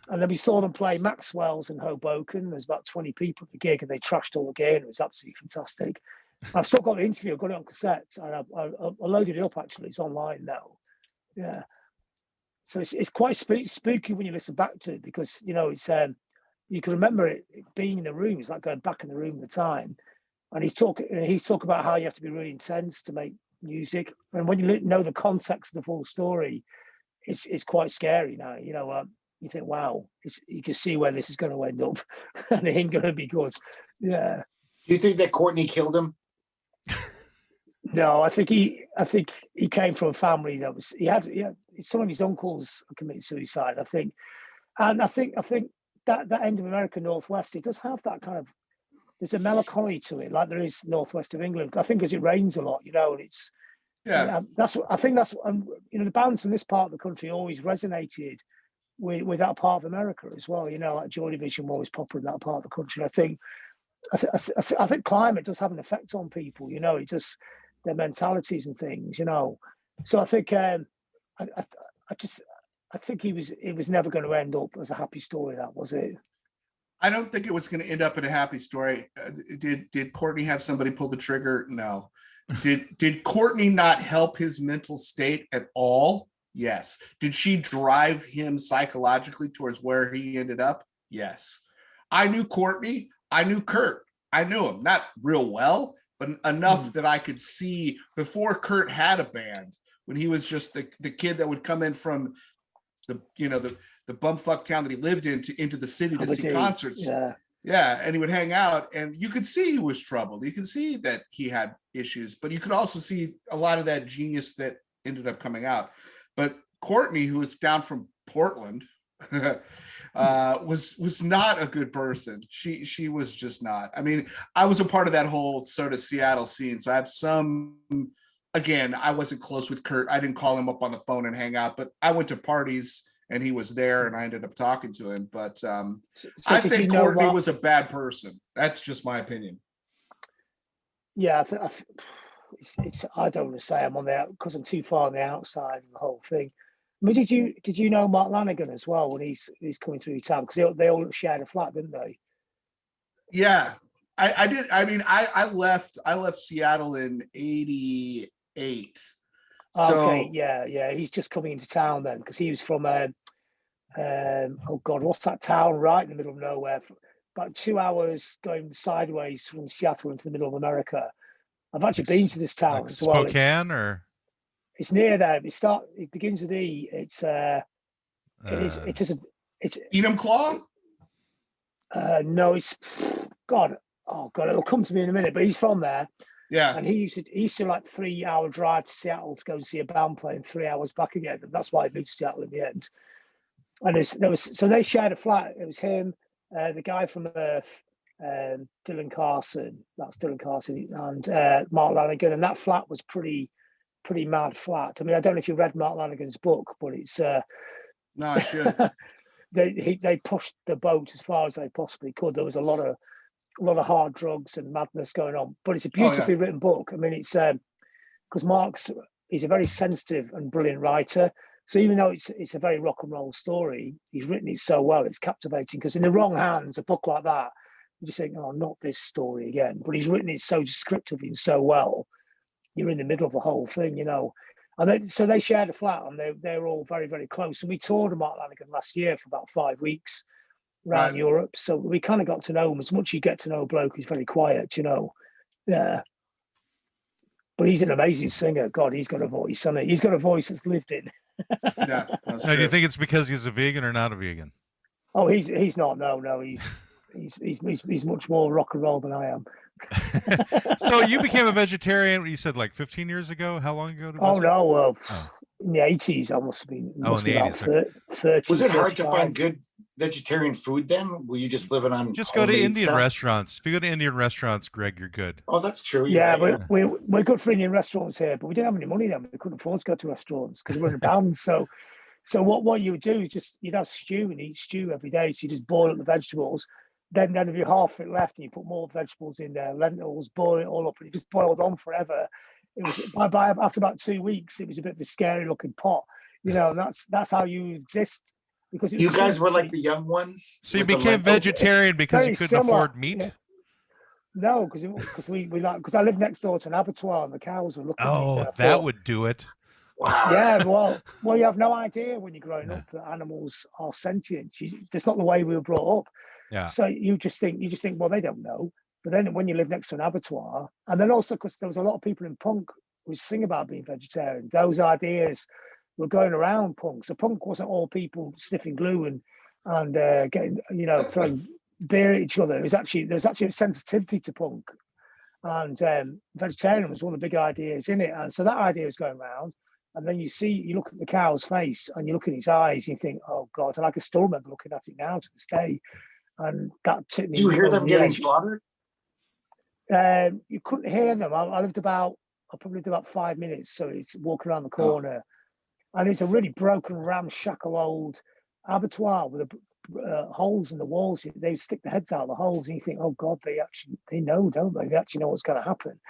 And then we saw them play Maxwell's in Hoboken. There's about 20 people at the gig, and they trashed all the gear, and it was absolutely fantastic. I've still got the interview. I've got it on cassette, and I loaded it up, actually. It's online now. Yeah. So it's quite spooky when you listen back to it, because, it's you can remember it being in the room. It's like going back in the room at the time. And he's talk about how you have to be really intense to make music, and when you know the context of the full story, it's quite scary now. You think, wow, you can see where this is going to end up, and it ain't going to be good. Yeah. Do you think that Courtney killed him? No, I think he came from a family that was he had some of his uncles committed suicide, I think, and I think that end of America Northwest, it does have that kind of. There's a melancholy to it, like there is northwest of England. I think as it rains a lot, and it's that's what I think. That's the bands from this part of the country always resonated with that part of America as well. Like Joy Division were always popular in that part of the country. I think climate does have an effect on people. It just their mentalities and things. So I think I think it was never going to end up as a happy story. That was it. I don't think it was going to end up in a happy story. Did Courtney have somebody pull the trigger? No. Did Courtney not help his mental state at all? Yes. Did she drive him psychologically towards where he ended up? Yes. I knew Courtney. I knew Kurt. I knew him, not real well, but enough that I could see before Kurt had a band, when he was just the kid that would come in from the bumfuck town that he lived in into the city to see concerts. Yeah. And he would hang out, and you could see he was troubled. You could see that he had issues, but you could also see a lot of that genius that ended up coming out. But Courtney, who was down from Portland, was not a good person. She was just not. I was a part of that whole sort of Seattle scene, so I have some again, I wasn't close with Kurt. I didn't call him up on the phone and hang out, but I went to parties and he was there and I ended up talking to him. But I think Courtney was a bad person. That's just my opinion. Yeah, I don't want to say I'm on the because I'm too far on the outside of the whole thing. I mean, did you know Mark Lanegan as well when he's coming through town? Because they all shared a flat, didn't they? Yeah, I did. I mean, I left Seattle in '88. So, okay, yeah. He's just coming into town then because he was from oh God, what's that town right in the middle of nowhere? About 2 hours going sideways from Seattle into the middle of America. I've actually been to this town like as well. Spokane, or it's near there. It begins with E. It's it's Enumclaw? No, it's God. Oh God, it'll come to me in a minute. But he's from there. Yeah. And he used to like 3-hour drive to Seattle to go and see a band play and 3 hours back again. And that's why he moved to Seattle in the end. And so they shared a flat. It was him, the guy from Earth, Dylan Carson. That's Dylan Carson, and Mark Lanegan. And that flat was pretty mad flat. I mean, I don't know if you read Mark Lanegan's book, but it's no, I should. they pushed the boat as far as they possibly could. There was a lot of hard drugs and madness going on, but it's a beautifully written book. I mean, it's because he's a very sensitive and brilliant writer. So even though it's a very rock and roll story, he's written it so well, it's captivating. Because in the wrong hands, a book like that, you just think, oh, not this story again. But he's written it so descriptively and so well, you're in the middle of the whole thing, you know. And so they shared a flat, and they were all very, very close. And we toured Mark Lanegan last year for about 5 weeks around Europe. So we kind of got to know him. As much as you get to know a bloke who's very quiet, you know. Yeah. But he's an amazing singer. God, he's got a voice, hasn't he? He's got a voice that's lived in. Yeah. Now, do you think it's because he's a vegan or not a vegan? Oh, he's not. No, he's much more rock and roll than I am. So you became a vegetarian, you said like 15 years ago? How long ago? Oh, no, well, in the 80s, I must have been. Oh, in the 80s. 30, was it hard to find good vegetarian food then? Were you just living on Just go to Indian stuff? restaurants. If you go to Indian restaurants, Greg, you're good. Oh, that's true. Yeah, we're good for Indian restaurants here, but we didn't have any money then. We couldn't afford to go to restaurants because we were in a band. So what you would do is you'd have stew and eat stew every day. So you just boil up the vegetables. Then if you half it left and you put more vegetables in there, lentils, boil it all up, and it just boiled on forever. It was after about 2 weeks, it was a bit of a scary looking pot, you know. And that's how you exist. Because you guys were like the young ones. So you became vegetarian because you couldn't afford meat. Yeah. No, because I live next door to an abattoir and the cows were looking. Oh, that would do it. Wow. Yeah, well, you have no idea when you're growing up that animals are sentient. That's not the way we were brought up. Yeah. So you just think, well, they don't know. But then when you live next to an abattoir, and then also because there was a lot of people in punk who sing about being vegetarian, those ideas were going around punk. So punk wasn't all people sniffing glue and getting, you know, throwing beer at each other. There was actually a sensitivity to punk, and vegetarian was one of the big ideas in it. And so that idea was going around. And then you look at the cow's face and you look at his eyes, and you think, oh God, and I can still remember looking at it now to this day. And that took me. Did you hear them getting slaughtered? You couldn't hear them. I probably lived about 5 minutes, so it's walking around the corner, and it's a really broken, ramshackle old abattoir with holes in the walls. They stick the heads out of the holes, and you think, oh God, they know, don't they? They actually know what's going to happen.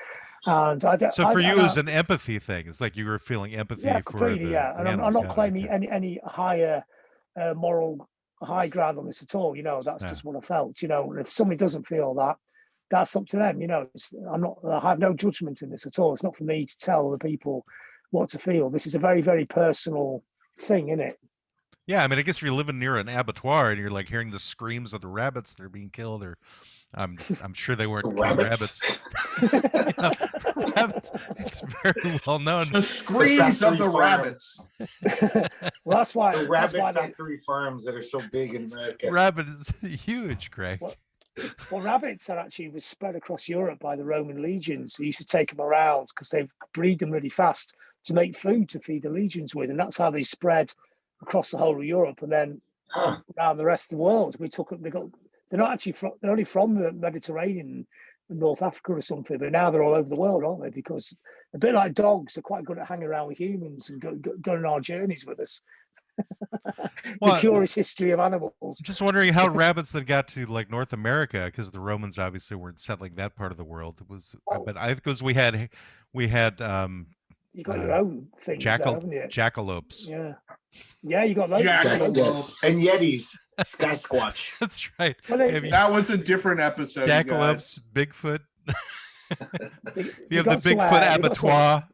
And for you, it was an empathy thing. It's like you were feeling empathy for the And I'm not claiming any higher moral high ground on this at all. You know, that's just what I felt. You know, and if somebody doesn't feel that, that's up to them. You know, I have no judgment in this at all. It's not for me to tell the people what to feel. This is a very, very personal thing, isn't it? Yeah, I mean, I guess if you're living near an abattoir and you're like hearing the screams of the rabbits that are being killed, or I'm sure they weren't rabbits. Rabbits. It's very well known. The screams of the rabbits. Well, that's why the rabbit factory farms that are so big in America. Rabbit is huge, Greg. Well, rabbits was spread across Europe by the Roman legions. They used to take them around because they breed them really fast to make food to feed the legions with, and that's how they spread across the whole of Europe and then around the rest of the world. They're not actually they're only from the Mediterranean. North Africa or something. But now they're all over the world, aren't they? Because a bit like dogs, they're quite good at hanging around with humans and going on our journeys with us. Well, the curious history of animals. Just wondering how rabbits then got to like North America, because the Romans obviously weren't settling that part of the world. It was, but I because we had you got your own things, haven't you? Jackalopes. Yeah, you got loads. Yes, and Yetis, Sky Squatch. That's right. That was a different episode. Jackalopes, Bigfoot. You have the Bigfoot abattoir.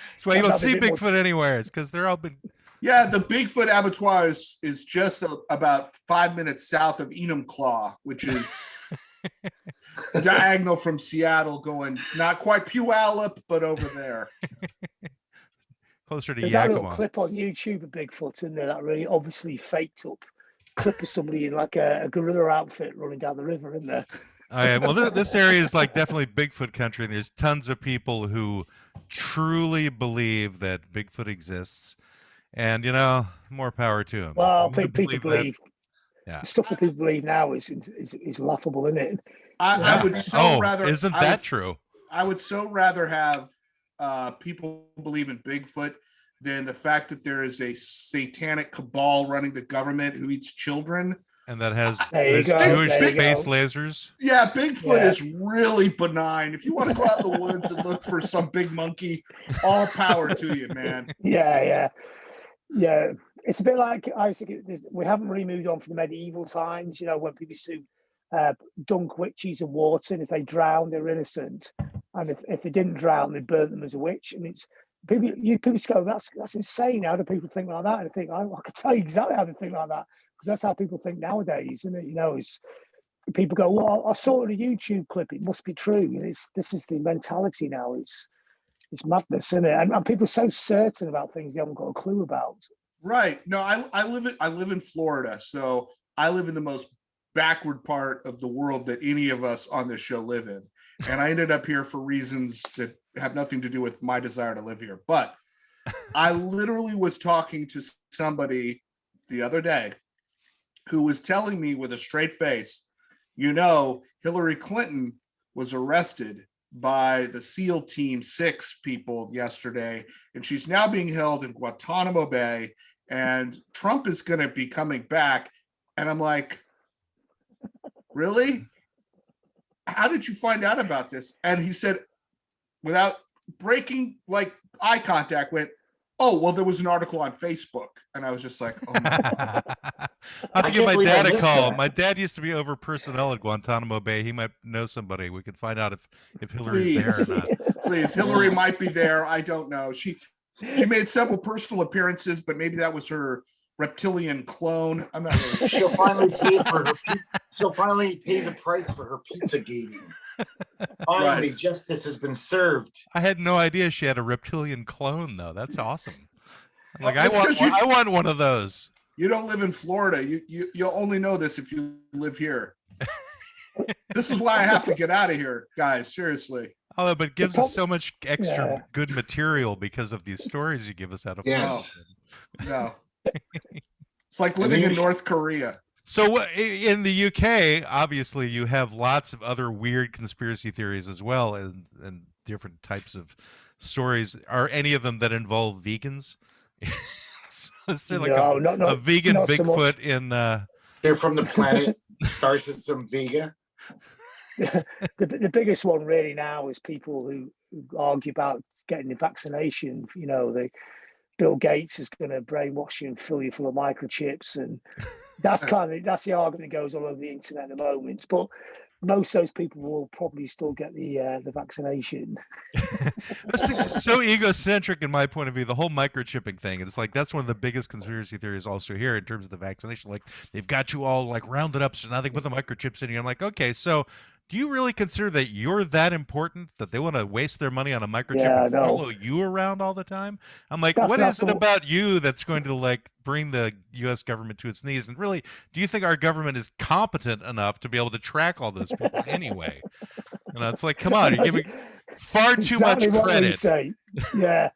That's why you don't see Bigfoot anywhere. It's because they're all been. Yeah, the Bigfoot abattoir is just about 5 minutes south of Enumclaw, which is diagonal from Seattle, going not quite Puyallup, but over there. Closer to There's Yakima. that little clip on YouTube of Bigfoot in there, that really obviously faked up clip of somebody in like a gorilla outfit running down the river, isn't there? Oh, yeah. Well, this area is like definitely Bigfoot country, and there's tons of people who truly believe that Bigfoot exists, and more power to them. Well, people believe. Yeah. The stuff that people believe now is laughable, isn't it? I would so rather. Isn't that true? I would so rather have people believe in Bigfoot than the fact that there is a satanic cabal running the government who eats children. And that has Jewish space lasers. Yeah, Bigfoot is really benign. If you want to go out in the woods and look for some big monkey, all power to you, man. Yeah. It's a bit like I was thinking. We haven't really moved on from the medieval times. When people used to dunk witches in water, and if they drowned, they're innocent, and if they didn't drown, they burnt them as a witch. And it's people go, that's insane. How do people think like that? And I think I can tell you exactly how they think like that. Because that's how people think nowadays, isn't it? It's people go, well, I saw it in a YouTube clip. It must be true. This is the mentality now. It's madness, isn't it? And people are so certain about things they haven't got a clue about. Right. No, I live in Florida, so I live in the most backward part of the world that any of us on this show live in, and I ended up here for reasons that have nothing to do with my desire to live here. But I literally was talking to somebody the other day who was telling me with a straight face, Hillary Clinton was arrested by the SEAL Team 6 people yesterday, and she's now being held in Guantanamo Bay, and Trump is going to be coming back. And I'm like, really? How did you find out about this? And he said, without breaking eye contact, went, oh, well, there was an article on Facebook. And I was just like, oh my God. I have to give my dad a call. My dad used to be over personnel at Guantanamo Bay. He might know somebody. We could find out if Hillary's there or not. Please, Hillary might be there. I don't know. She made several personal appearances, but maybe that was her reptilian clone. I'm not really sure. She'll finally pay for her pizza. She'll finally pay the price for her pizza gating. Finally, right. Justice has been served. I had no idea she had a reptilian clone, though. That's awesome. I want one of those. You don't live in Florida. You'll only know this if you live here. This is why I have to get out of here, guys. Seriously. Oh, but it gives us so much extra good material because of these stories you give us out of Yes. No. It's like living in North Korea. So in the UK, obviously, you have lots of other weird conspiracy theories as well, and different types of stories. Are any of them that involve vegans? Is there like a vegan Bigfoot in? They're from the planet star system Vega. The biggest one really now is people who argue about getting the vaccination. Bill Gates is going to brainwash you and fill you full of microchips, and that's the argument that goes all over the internet at the moment. But most of those people will probably still get the vaccination. That's so egocentric in my point of view. The whole microchipping thing. It's like that's one of the biggest conspiracy theories also here in terms of the vaccination. Like they've got you all like rounded up, so now they put the microchips in you. I'm like, okay, so do you really consider that you're that important that they want to waste their money on a microchip and follow you around all the time? I'm like, what is it about you that's going to like bring the U.S. government to its knees? And really, do you think our government is competent enough to be able to track all those people anyway? It's like, come on, you're giving far too much credit. Yeah.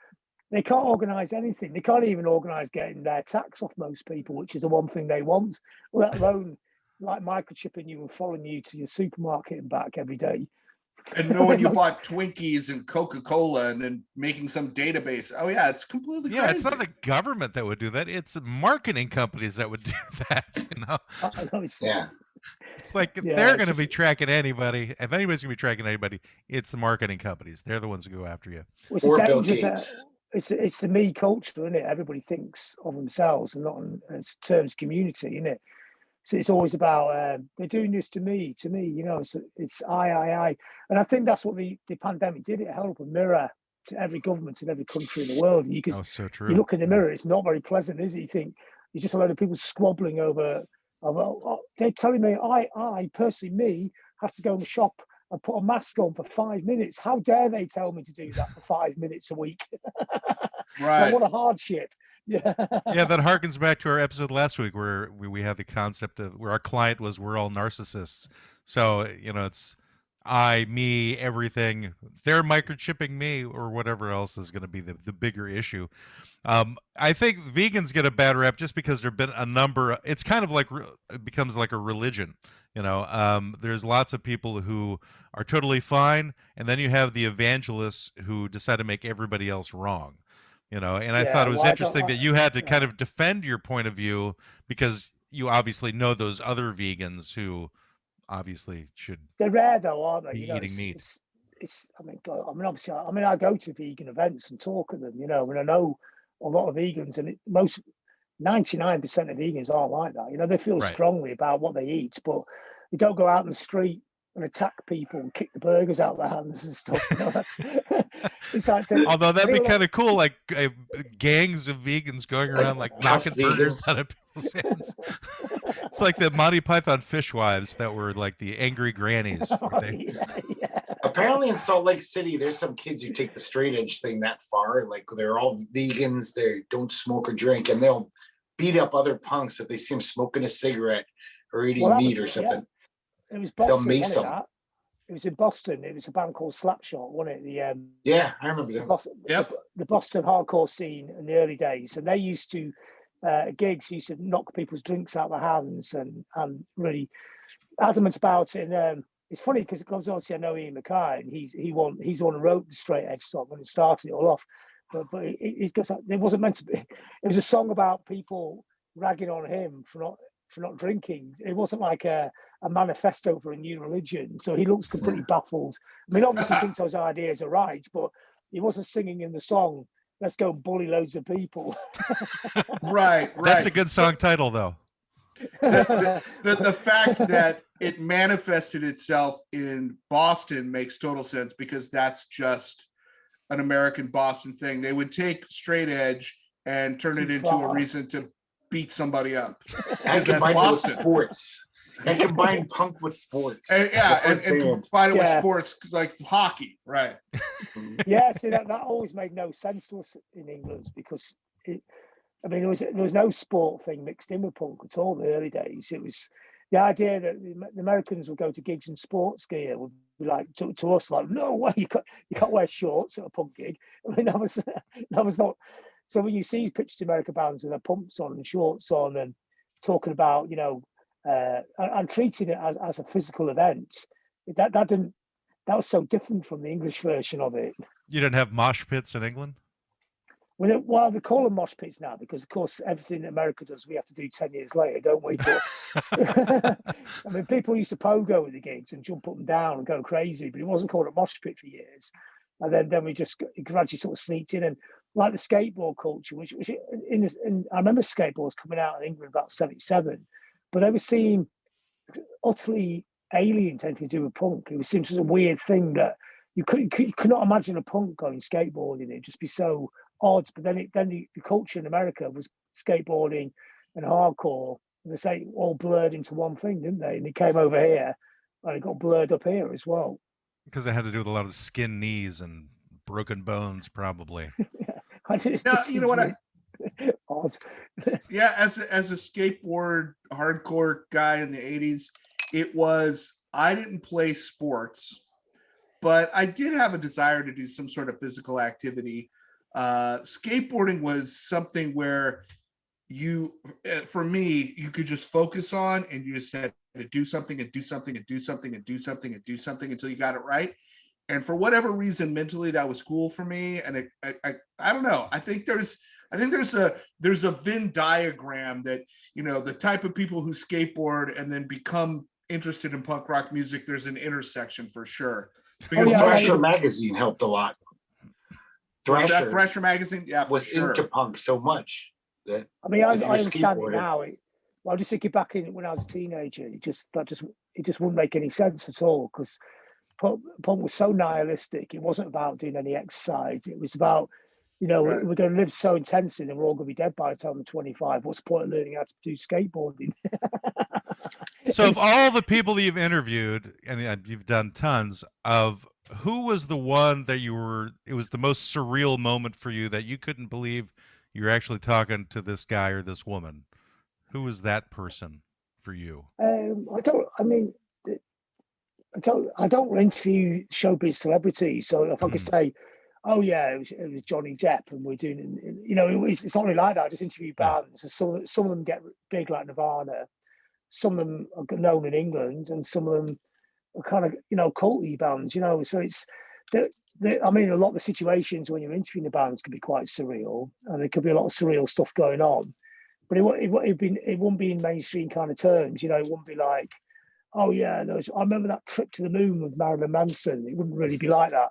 They can't organise anything. They can't even organise getting their tax off most people, which is the one thing they want, let alone like microchipping you and following you to your supermarket and back every day. And knowing you bought Twinkies and Coca-Cola and then making some database. Oh yeah, it's completely crazy. It's not the government that would do that. It's marketing companies that would do that, you know? It's like if they're going to be tracking anybody, if anybody's going to be tracking anybody, it's the marketing companies. They're the ones who go after you. Well, it's Bill Gates. It's the me culture, isn't it? Everybody thinks of themselves and not in terms of community, isn't it? So it's always about they're doing this to me, you know. It's I, and I think that's what the pandemic did. It held up a mirror to every government in every country in the world. And so true. You look in the mirror, it's not very pleasant, is it? You think it's just a load of people squabbling over. They're telling me I personally, me, have to go in the shop and put a mask on for 5 minutes. How dare they tell me to do that for 5 minutes a week? Right. Like, what a hardship. Yeah, that harkens back to our episode last week where we had the concept of where our client was we're all narcissists. So, you know, it's I, me, everything. They're microchipping me or whatever else is going to be the bigger issue. I think vegans get a bad rap just because there've been a number. It's kind of like it becomes like a religion. You know, there's lots of people who are totally fine, and then you have the evangelists who decide to make everybody else wrong. You know, and I thought it was interesting that you had to kind of defend your point of view because you obviously know those other vegans who obviously should. They're rare though, aren't they? Be eating meat. I mean, obviously, I go to vegan events and talk to them, you know, and I know a lot of vegans, and 99% of vegans aren't like that. You know, they feel strongly about what they eat, but they don't go out in the street and attack people and kick the burgers out of their hands and stuff. You know, that's it's like although that'd be kind of cool, like gangs of vegans going around like knocking burgers out of people's hands. It's like the Monty Python fishwives that were like the angry grannies. Apparently in Salt Lake City, there's some kids who take the straight edge thing that far. Like they're all vegans, they don't smoke or drink, and they'll beat up other punks if they see them smoking a cigarette or eating meat or something. It was Boston, wasn't it? It was in Boston. It was a band called Slapshot, wasn't it? I remember that. The Boston hardcore scene in the early days, and they used to gigs used to knock people's drinks out of their hands and really adamant about it. And it's funny because obviously I know Ian Mackay, and he's the one who wrote the straight edge song when it started it all off. But it wasn't meant to be. It was a song about people ragging on him for not drinking. It wasn't like a manifesto for a new religion. So he looks completely baffled. I mean, obviously he thinks those ideas are right, but he wasn't singing in the song, let's go bully loads of people. Right. That's a good song title, though. The fact that it manifested itself in Boston makes total sense because that's just an American Boston thing. They would take straight edge and turn it into a reason to beat somebody up. And combine it with sports. And combine punk with sports. And combine it with sports like hockey, right? Yeah, see that always made no sense to us in England because there was no sport thing mixed in with punk at all in the early days. It was the idea that the Americans would go to gigs in sports gear would be like to us like, no way, you can't wear shorts at a punk gig. I mean that was not. So when you see pictures of American bands with their pumps on and shorts on and talking about, you know, and treating it as a physical event, that was so different from the English version of it. You didn't have mosh pits in England? Well, they call them mosh pits now because, of course, everything that America does, we have to do 10 years later, don't we? But, I mean, people used to pogo at the gigs and jump up and down and go crazy, but it wasn't called a mosh pit for years. And then we just gradually sort of sneaked in, and like the skateboard culture, which I remember skateboards coming out in England about 77, but they were seen utterly alien to anything to do with punk. It seemed such a weird thing that you could not imagine a punk going skateboarding. It'd just be so odd. But then the culture in America was skateboarding and hardcore. They say all blurred into one thing, didn't they? And it came over here, and it got blurred up here as well. Because it had to do with a lot of skin knees and broken bones, probably. You know what? Odd. Yeah, as a skateboard hardcore guy in the 80s, I didn't play sports, but I did have a desire to do some sort of physical activity. Skateboarding was something where for me, you could just focus on, and you just had to do something and do something and do something and do something and do something until you got it right. And for whatever reason, mentally, that was cool for me. And I don't know. I think there's a Venn diagram that, the type of people who skateboard and then become interested in punk rock music, there's an intersection for sure. Because Thrasher magazine helped a lot. Thrasher magazine, was into punk so much that I understand it now. I was just thinking back in when I was a teenager, it just wouldn't make any sense at all, because punk was so nihilistic. It wasn't about doing any exercise. It was about, right, we're going to live so intensely and we're all going to be dead by the time we're 25. What's the point of learning how to do skateboarding? So of all the people that you've interviewed, and you've done tons of, who was the one that it was the most surreal moment for you that you couldn't believe you're actually talking to this guy or this woman? Who was that person for you? I don't interview showbiz celebrities. So if I could say, oh yeah, it was Johnny Depp, and we're doing, it's not really like that. I just interview bands. And some of them get big, like Nirvana. Some of them are known in England, and some of them are kind of, culty bands. So it's a lot of the situations when you're interviewing the bands can be quite surreal, and there could be a lot of surreal stuff going on. But it wouldn't be in mainstream kind of terms. It wouldn't be like, oh yeah, I remember that trip to the moon with Marilyn Manson. It wouldn't really be like that.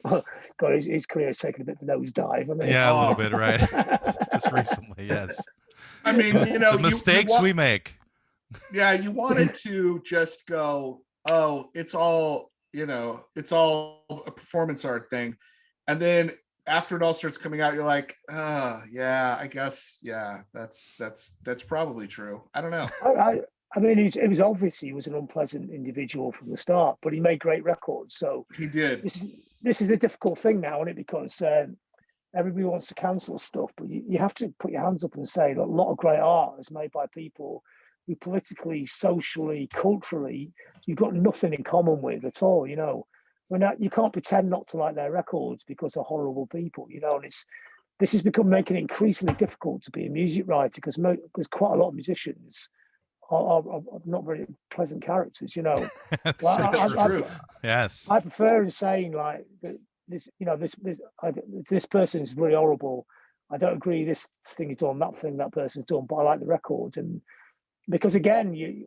Well, God, his career's taken a bit of a nosedive, hasn't it? Yeah, a little bit, right? Just recently, yes. I mean, the mistakes we make. Yeah, you wanted to just go, oh, it's all a performance art thing, and then after it all starts coming out, you're like, yeah, I guess, yeah, that's probably true. I don't know. It was obvious he was an unpleasant individual from the start, but he made great records. So he did. This is a difficult thing now, isn't it? Because everybody wants to cancel stuff, but you have to put your hands up and say that a lot of great art is made by people who politically, socially, culturally, you've got nothing in common with at all. You can't pretend not to like their records because they're horrible people, and this has become making it increasingly difficult to be a music writer, because quite a lot of musicians are not very pleasant characters, True. Yes. I prefer saying like this person is really horrible. I don't agree this thing is done, that thing that person's done, but I like the record. And because again, to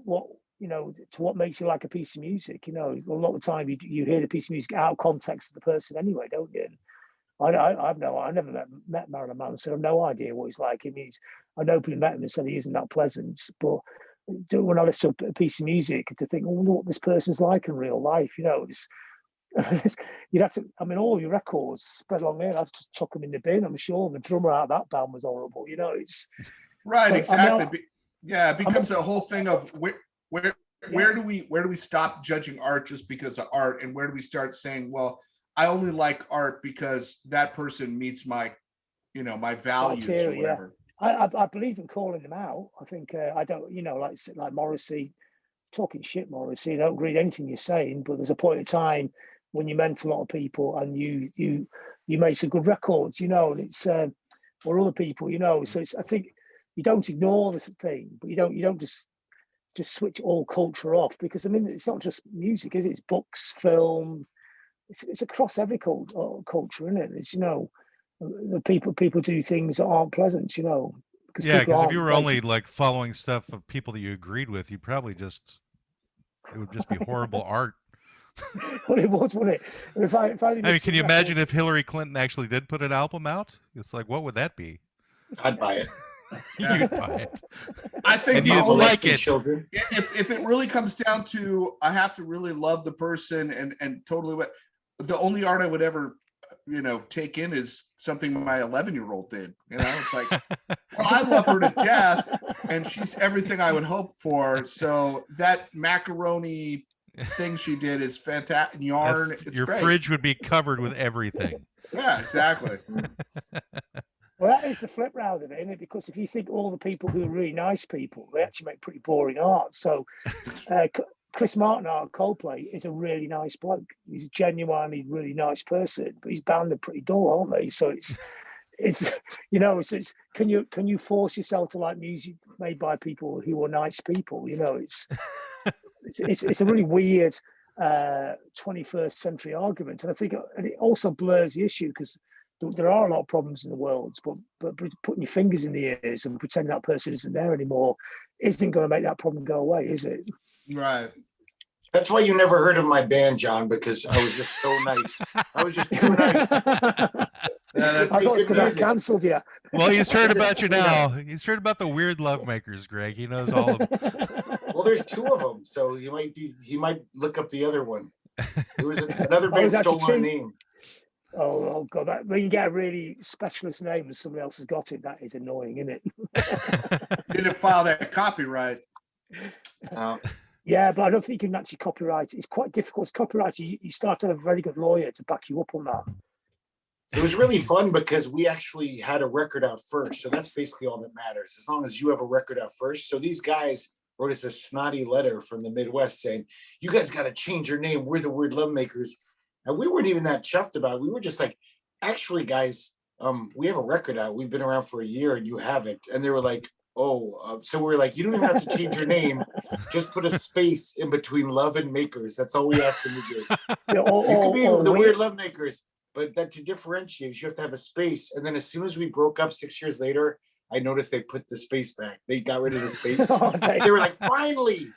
what makes you like a piece of music, a lot of the time you hear the piece of music out of context of the person anyway, don't you? And I never met Marilyn Manson. I have no idea what he's like. I know people met him and said he isn't that pleasant, but when I listen to a piece of music, to think, I wonder what this person's like in real life, you'd have to, all your records spread along there, I'd just chuck them in the bin. I'm sure the drummer out of that band was horrible, it's right, exactly. It becomes a whole thing of where do we stop judging art just because of art, and where do we start saying, well, I only like art because that person meets my my values or whatever. I believe in calling them out. I think I don't, like Morrissey, talking shit, Morrissey. I don't agree with anything you're saying, but there's a point in time when you meant a lot of people, and you made some good records, and it's or other people, So I think you don't ignore this thing, but you don't just switch all culture off, because it's not just music, is it? It's books, film. It's across every culture, isn't it? It's the people do things that aren't pleasant, because if you were only like following stuff of people that you agreed with, it would just be horrible art. Well, it was, wouldn't it? Can you imagine if Hillary Clinton actually did put an album out? It's like, what would that be? I'd buy it. You'd buy it. I think you'd like it. Children. If it really comes down to, I have to really love the person and totally the only art I would ever take in is something my 11-year-old did. It's like, well, I love her to death, and she's everything I would hope for. So that macaroni thing she did is fantastic. Yarn, it's your great. Fridge would be covered with everything. Yeah, exactly. Well, that is the flip round of it, isn't it? Because if you think all the people who are really nice people, they actually make pretty boring art. So Chris Martin out of Coldplay is a really nice bloke. He's a genuinely really nice person, but his band are pretty dull, aren't they? So it's you know, it's can you force yourself to like music made by people who are nice people? You know, it's a really weird 21st century argument, and I think it also blurs the issue because there are a lot of problems in the world, but putting your fingers in the ears and pretending that person isn't there anymore isn't going to make that problem go away, is it? Right. That's why you never heard of my band, John, because I was just so nice. I was just too nice. Yeah, I thought it's because I cancelled you. Well, he's heard about you now. He's heard about the weird love makers, Greg. He knows all of them. Well, there's two of them, so he might look up the other one. It was another band stole our name. Oh God! When you get a really specialist name and somebody else has got it, that is annoying, isn't it? Didn't file that copyright. Yeah, but I don't think you can actually copyright. It's quite difficult. It's copyright. You start to have a very good lawyer to back you up on that. It was really fun because we actually had a record out first, so that's basically all that matters. As long as you have a record out first. So these guys wrote us a snotty letter from the Midwest saying, "You guys got to change your name. We're the Weird Love Makers." And we weren't even that chuffed about it. We were just like, actually, guys, we have a record out. We've been around for a year and you haven't. And they were like, oh, so we're like, you don't even have to change your name. Just put a space in between love and makers. That's all we asked them to do. You could be the Weird Love Makers, but that to differentiate, you have to have a space. And then as soon as we broke up 6 years later, I noticed they put the space back. They got rid of the space. They were like, finally,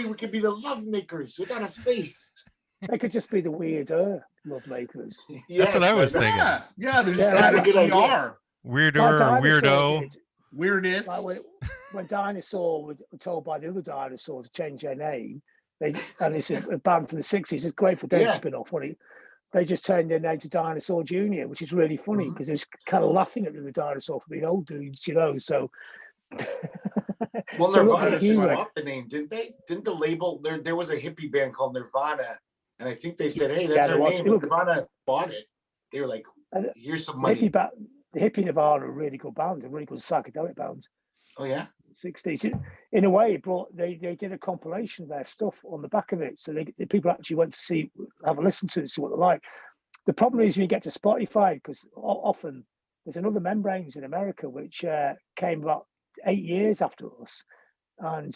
we could be the Love Makers without a space. They could just be the weirder love makers. That's what I was thinking. Yeah, that's a good idea. Weirdo. Weirdest. Like when dinosaur were told by the other dinosaur to change their name, and it's a band from the 60s, it's Grateful Dead spin-off. They just turned their name to Dinosaur Jr., which is really funny because it's kind of laughing at the dinosaur for being old dudes, you know. So, well, Nirvana swapped the name, didn't they? Didn't the label there was a hippie band called Nirvana, and I think they said, "Hey, that's our name." Nirvana bought it. They were like, "Here's some money." The hippie Nirvana are a really good band, a really good psychedelic band. Oh yeah, 60s. In a way, they did a compilation of their stuff on the back of it, so the people actually went to have a listen to it, see what they're like. The problem is when you get to Spotify, because often there's another Membranes in America which came about 8 years after us, and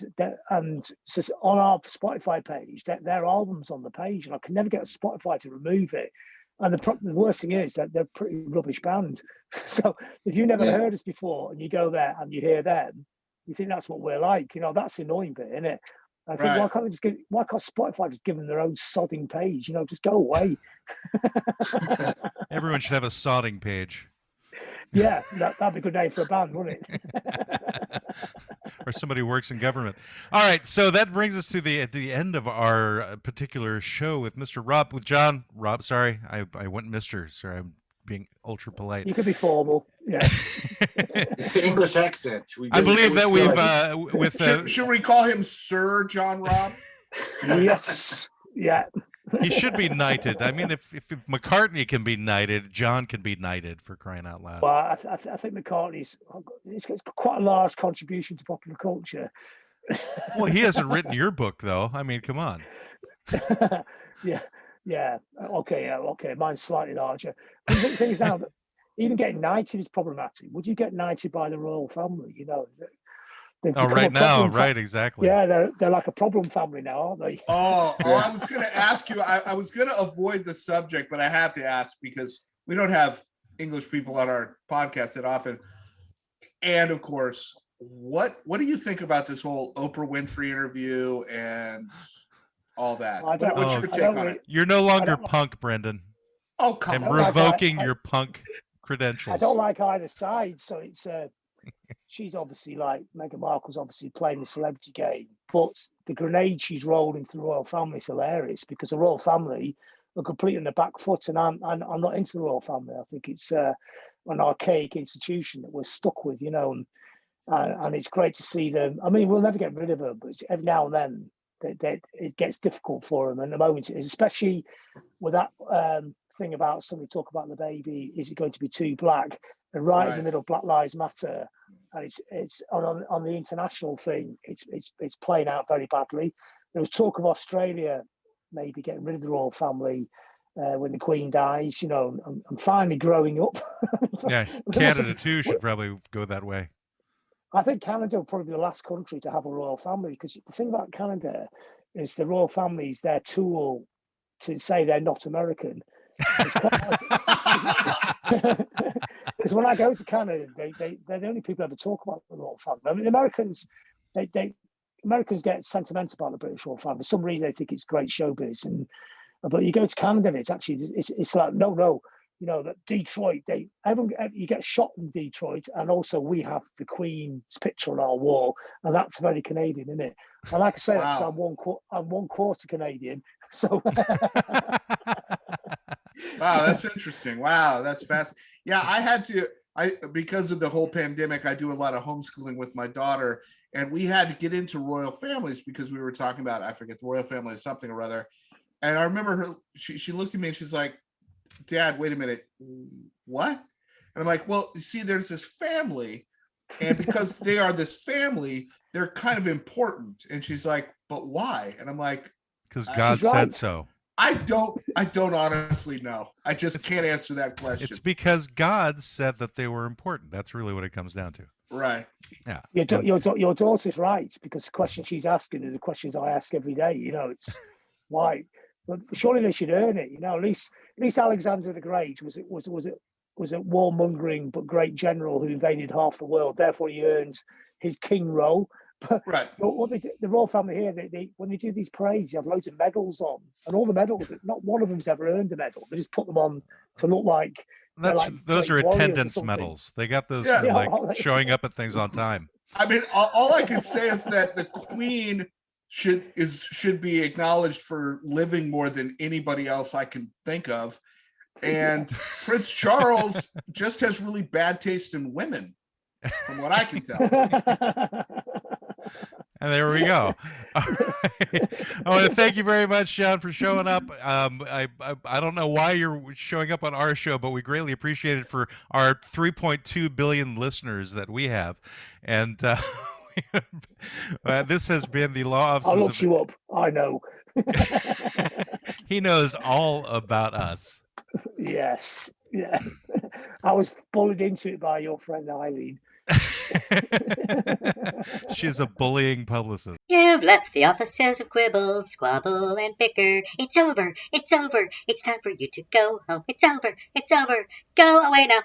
so on our Spotify page, their album's on the page, and I can never get Spotify to remove it. And the worst thing is that they're a pretty rubbish band. So if you've never heard us before and you go there and you hear them, you think that's what we're like. You know, that's the annoying bit, isn't it? I think, why can't Spotify just give them their own sodding page? You know, just go away. Everyone should have a sodding page. Yeah, that'd be a good name for a band, wouldn't it? Or somebody who works in government. All right, so that brings us to the end of our particular show with Mr. Robb, with John Robb. Sorry, I went Mr. Sorry, I'm being ultra polite. You could be formal. Yeah. It's the English accent. I believe that we've should we call him Sir John Robb? Yes. Yeah. He should be knighted. I mean, if McCartney can be knighted, John can be knighted, for crying out loud. Well, I think McCartney's quite a large contribution to popular culture. Well, he hasn't written your book, though. I mean, come on. Yeah. Okay. Mine's slightly larger. But the thing is now, that even getting knighted is problematic. Would you get knighted by the royal family? You know. Right now, right, exactly. Yeah, they're like a problem family now, aren't they? Oh, I was going to ask you. I was going to avoid the subject, but I have to ask because we don't have English people on our podcast that often. And of course, what do you think about this whole Oprah Winfrey interview and all that? What's your take on it? You're no longer punk, Brendan. Oh, come on. I'm revoking your punk credentials. I don't like either side, so it's she's obviously like Meghan Markle's obviously playing the celebrity game, but the grenade she's rolled into the royal family is hilarious because the royal family are completely on the back foot, and I'm not into the royal family. I think it's an archaic institution that we're stuck with, you know, and it's great to see them. I mean, we'll never get rid of them, but every now and then it gets difficult for them, and the moment is, especially with that thing about somebody talk about the baby, is it going to be too black? And right in the middle, Black Lives Matter, and it's on the international thing. It's playing out very badly. There was talk of Australia maybe getting rid of the royal family when the Queen dies. You know, I'm finally growing up. Yeah, Canada too should probably go that way. I think Canada will probably be the last country to have a royal family, because the thing about Canada is the royal family is their tool to say they're not American. Because when I go to Canada, they're the only people who ever talk about the royal family. I mean, Americans get sentimental about the British royal family. For some reason, they think it's great showbiz, but you go to Canada, it's actually it's like no. You know, that Detroit, you get shot in Detroit, and also we have the Queen's picture on our wall, and that's very Canadian, isn't it? And like I say, wow. I'm one quarter Canadian, so. Wow, that's interesting. Wow, that's fascinating. Yeah, because of the whole pandemic, I do a lot of homeschooling with my daughter, and we had to get into royal families because we were talking about, I forget, the royal family or something or other. And I remember her, she looked at me and she's like, Dad, wait a minute, what? And I'm like, well, you see, there's this family, and because they are this family, they're kind of important. And she's like, but why? And I'm like, because God said so. I don't honestly know. I just can't answer that question. It's because God said that they were important. That's really what it comes down to. Right. Yeah. Your daughter's right, because the question she's asking are the questions I ask every day. You know, it's why. But surely they should earn it. You know, at least Alexander the Great was a warmongering but great general who invaded half the world. Therefore, he earned his king role. Right. But what the royal family here, they when they do these parades, they have loads of medals on, and all the medals, not one of them's ever earned a medal. They just put them on to look like. Those are attendance medals. They got those for showing up at things on time. I mean, all I can say is that the Queen should be acknowledged for living more than anybody else I can think of, and Prince Charles just has really bad taste in women, from what I can tell. And there we go. All right. I want to thank you very much, John, for showing up. I don't know why you're showing up on our show, but we greatly appreciate it for our 3.2 billion listeners that we have. And this has been the Law Offices. I'll look you up. I know. He knows all about us. Yes. Yeah. I was bullied into it by your friend Eileen. She's a bullying publicist. You've left the offices of Quibble, Squabble, and Bicker. It's over. It's over. It's time for you to go home. It's over. It's over. Go away now.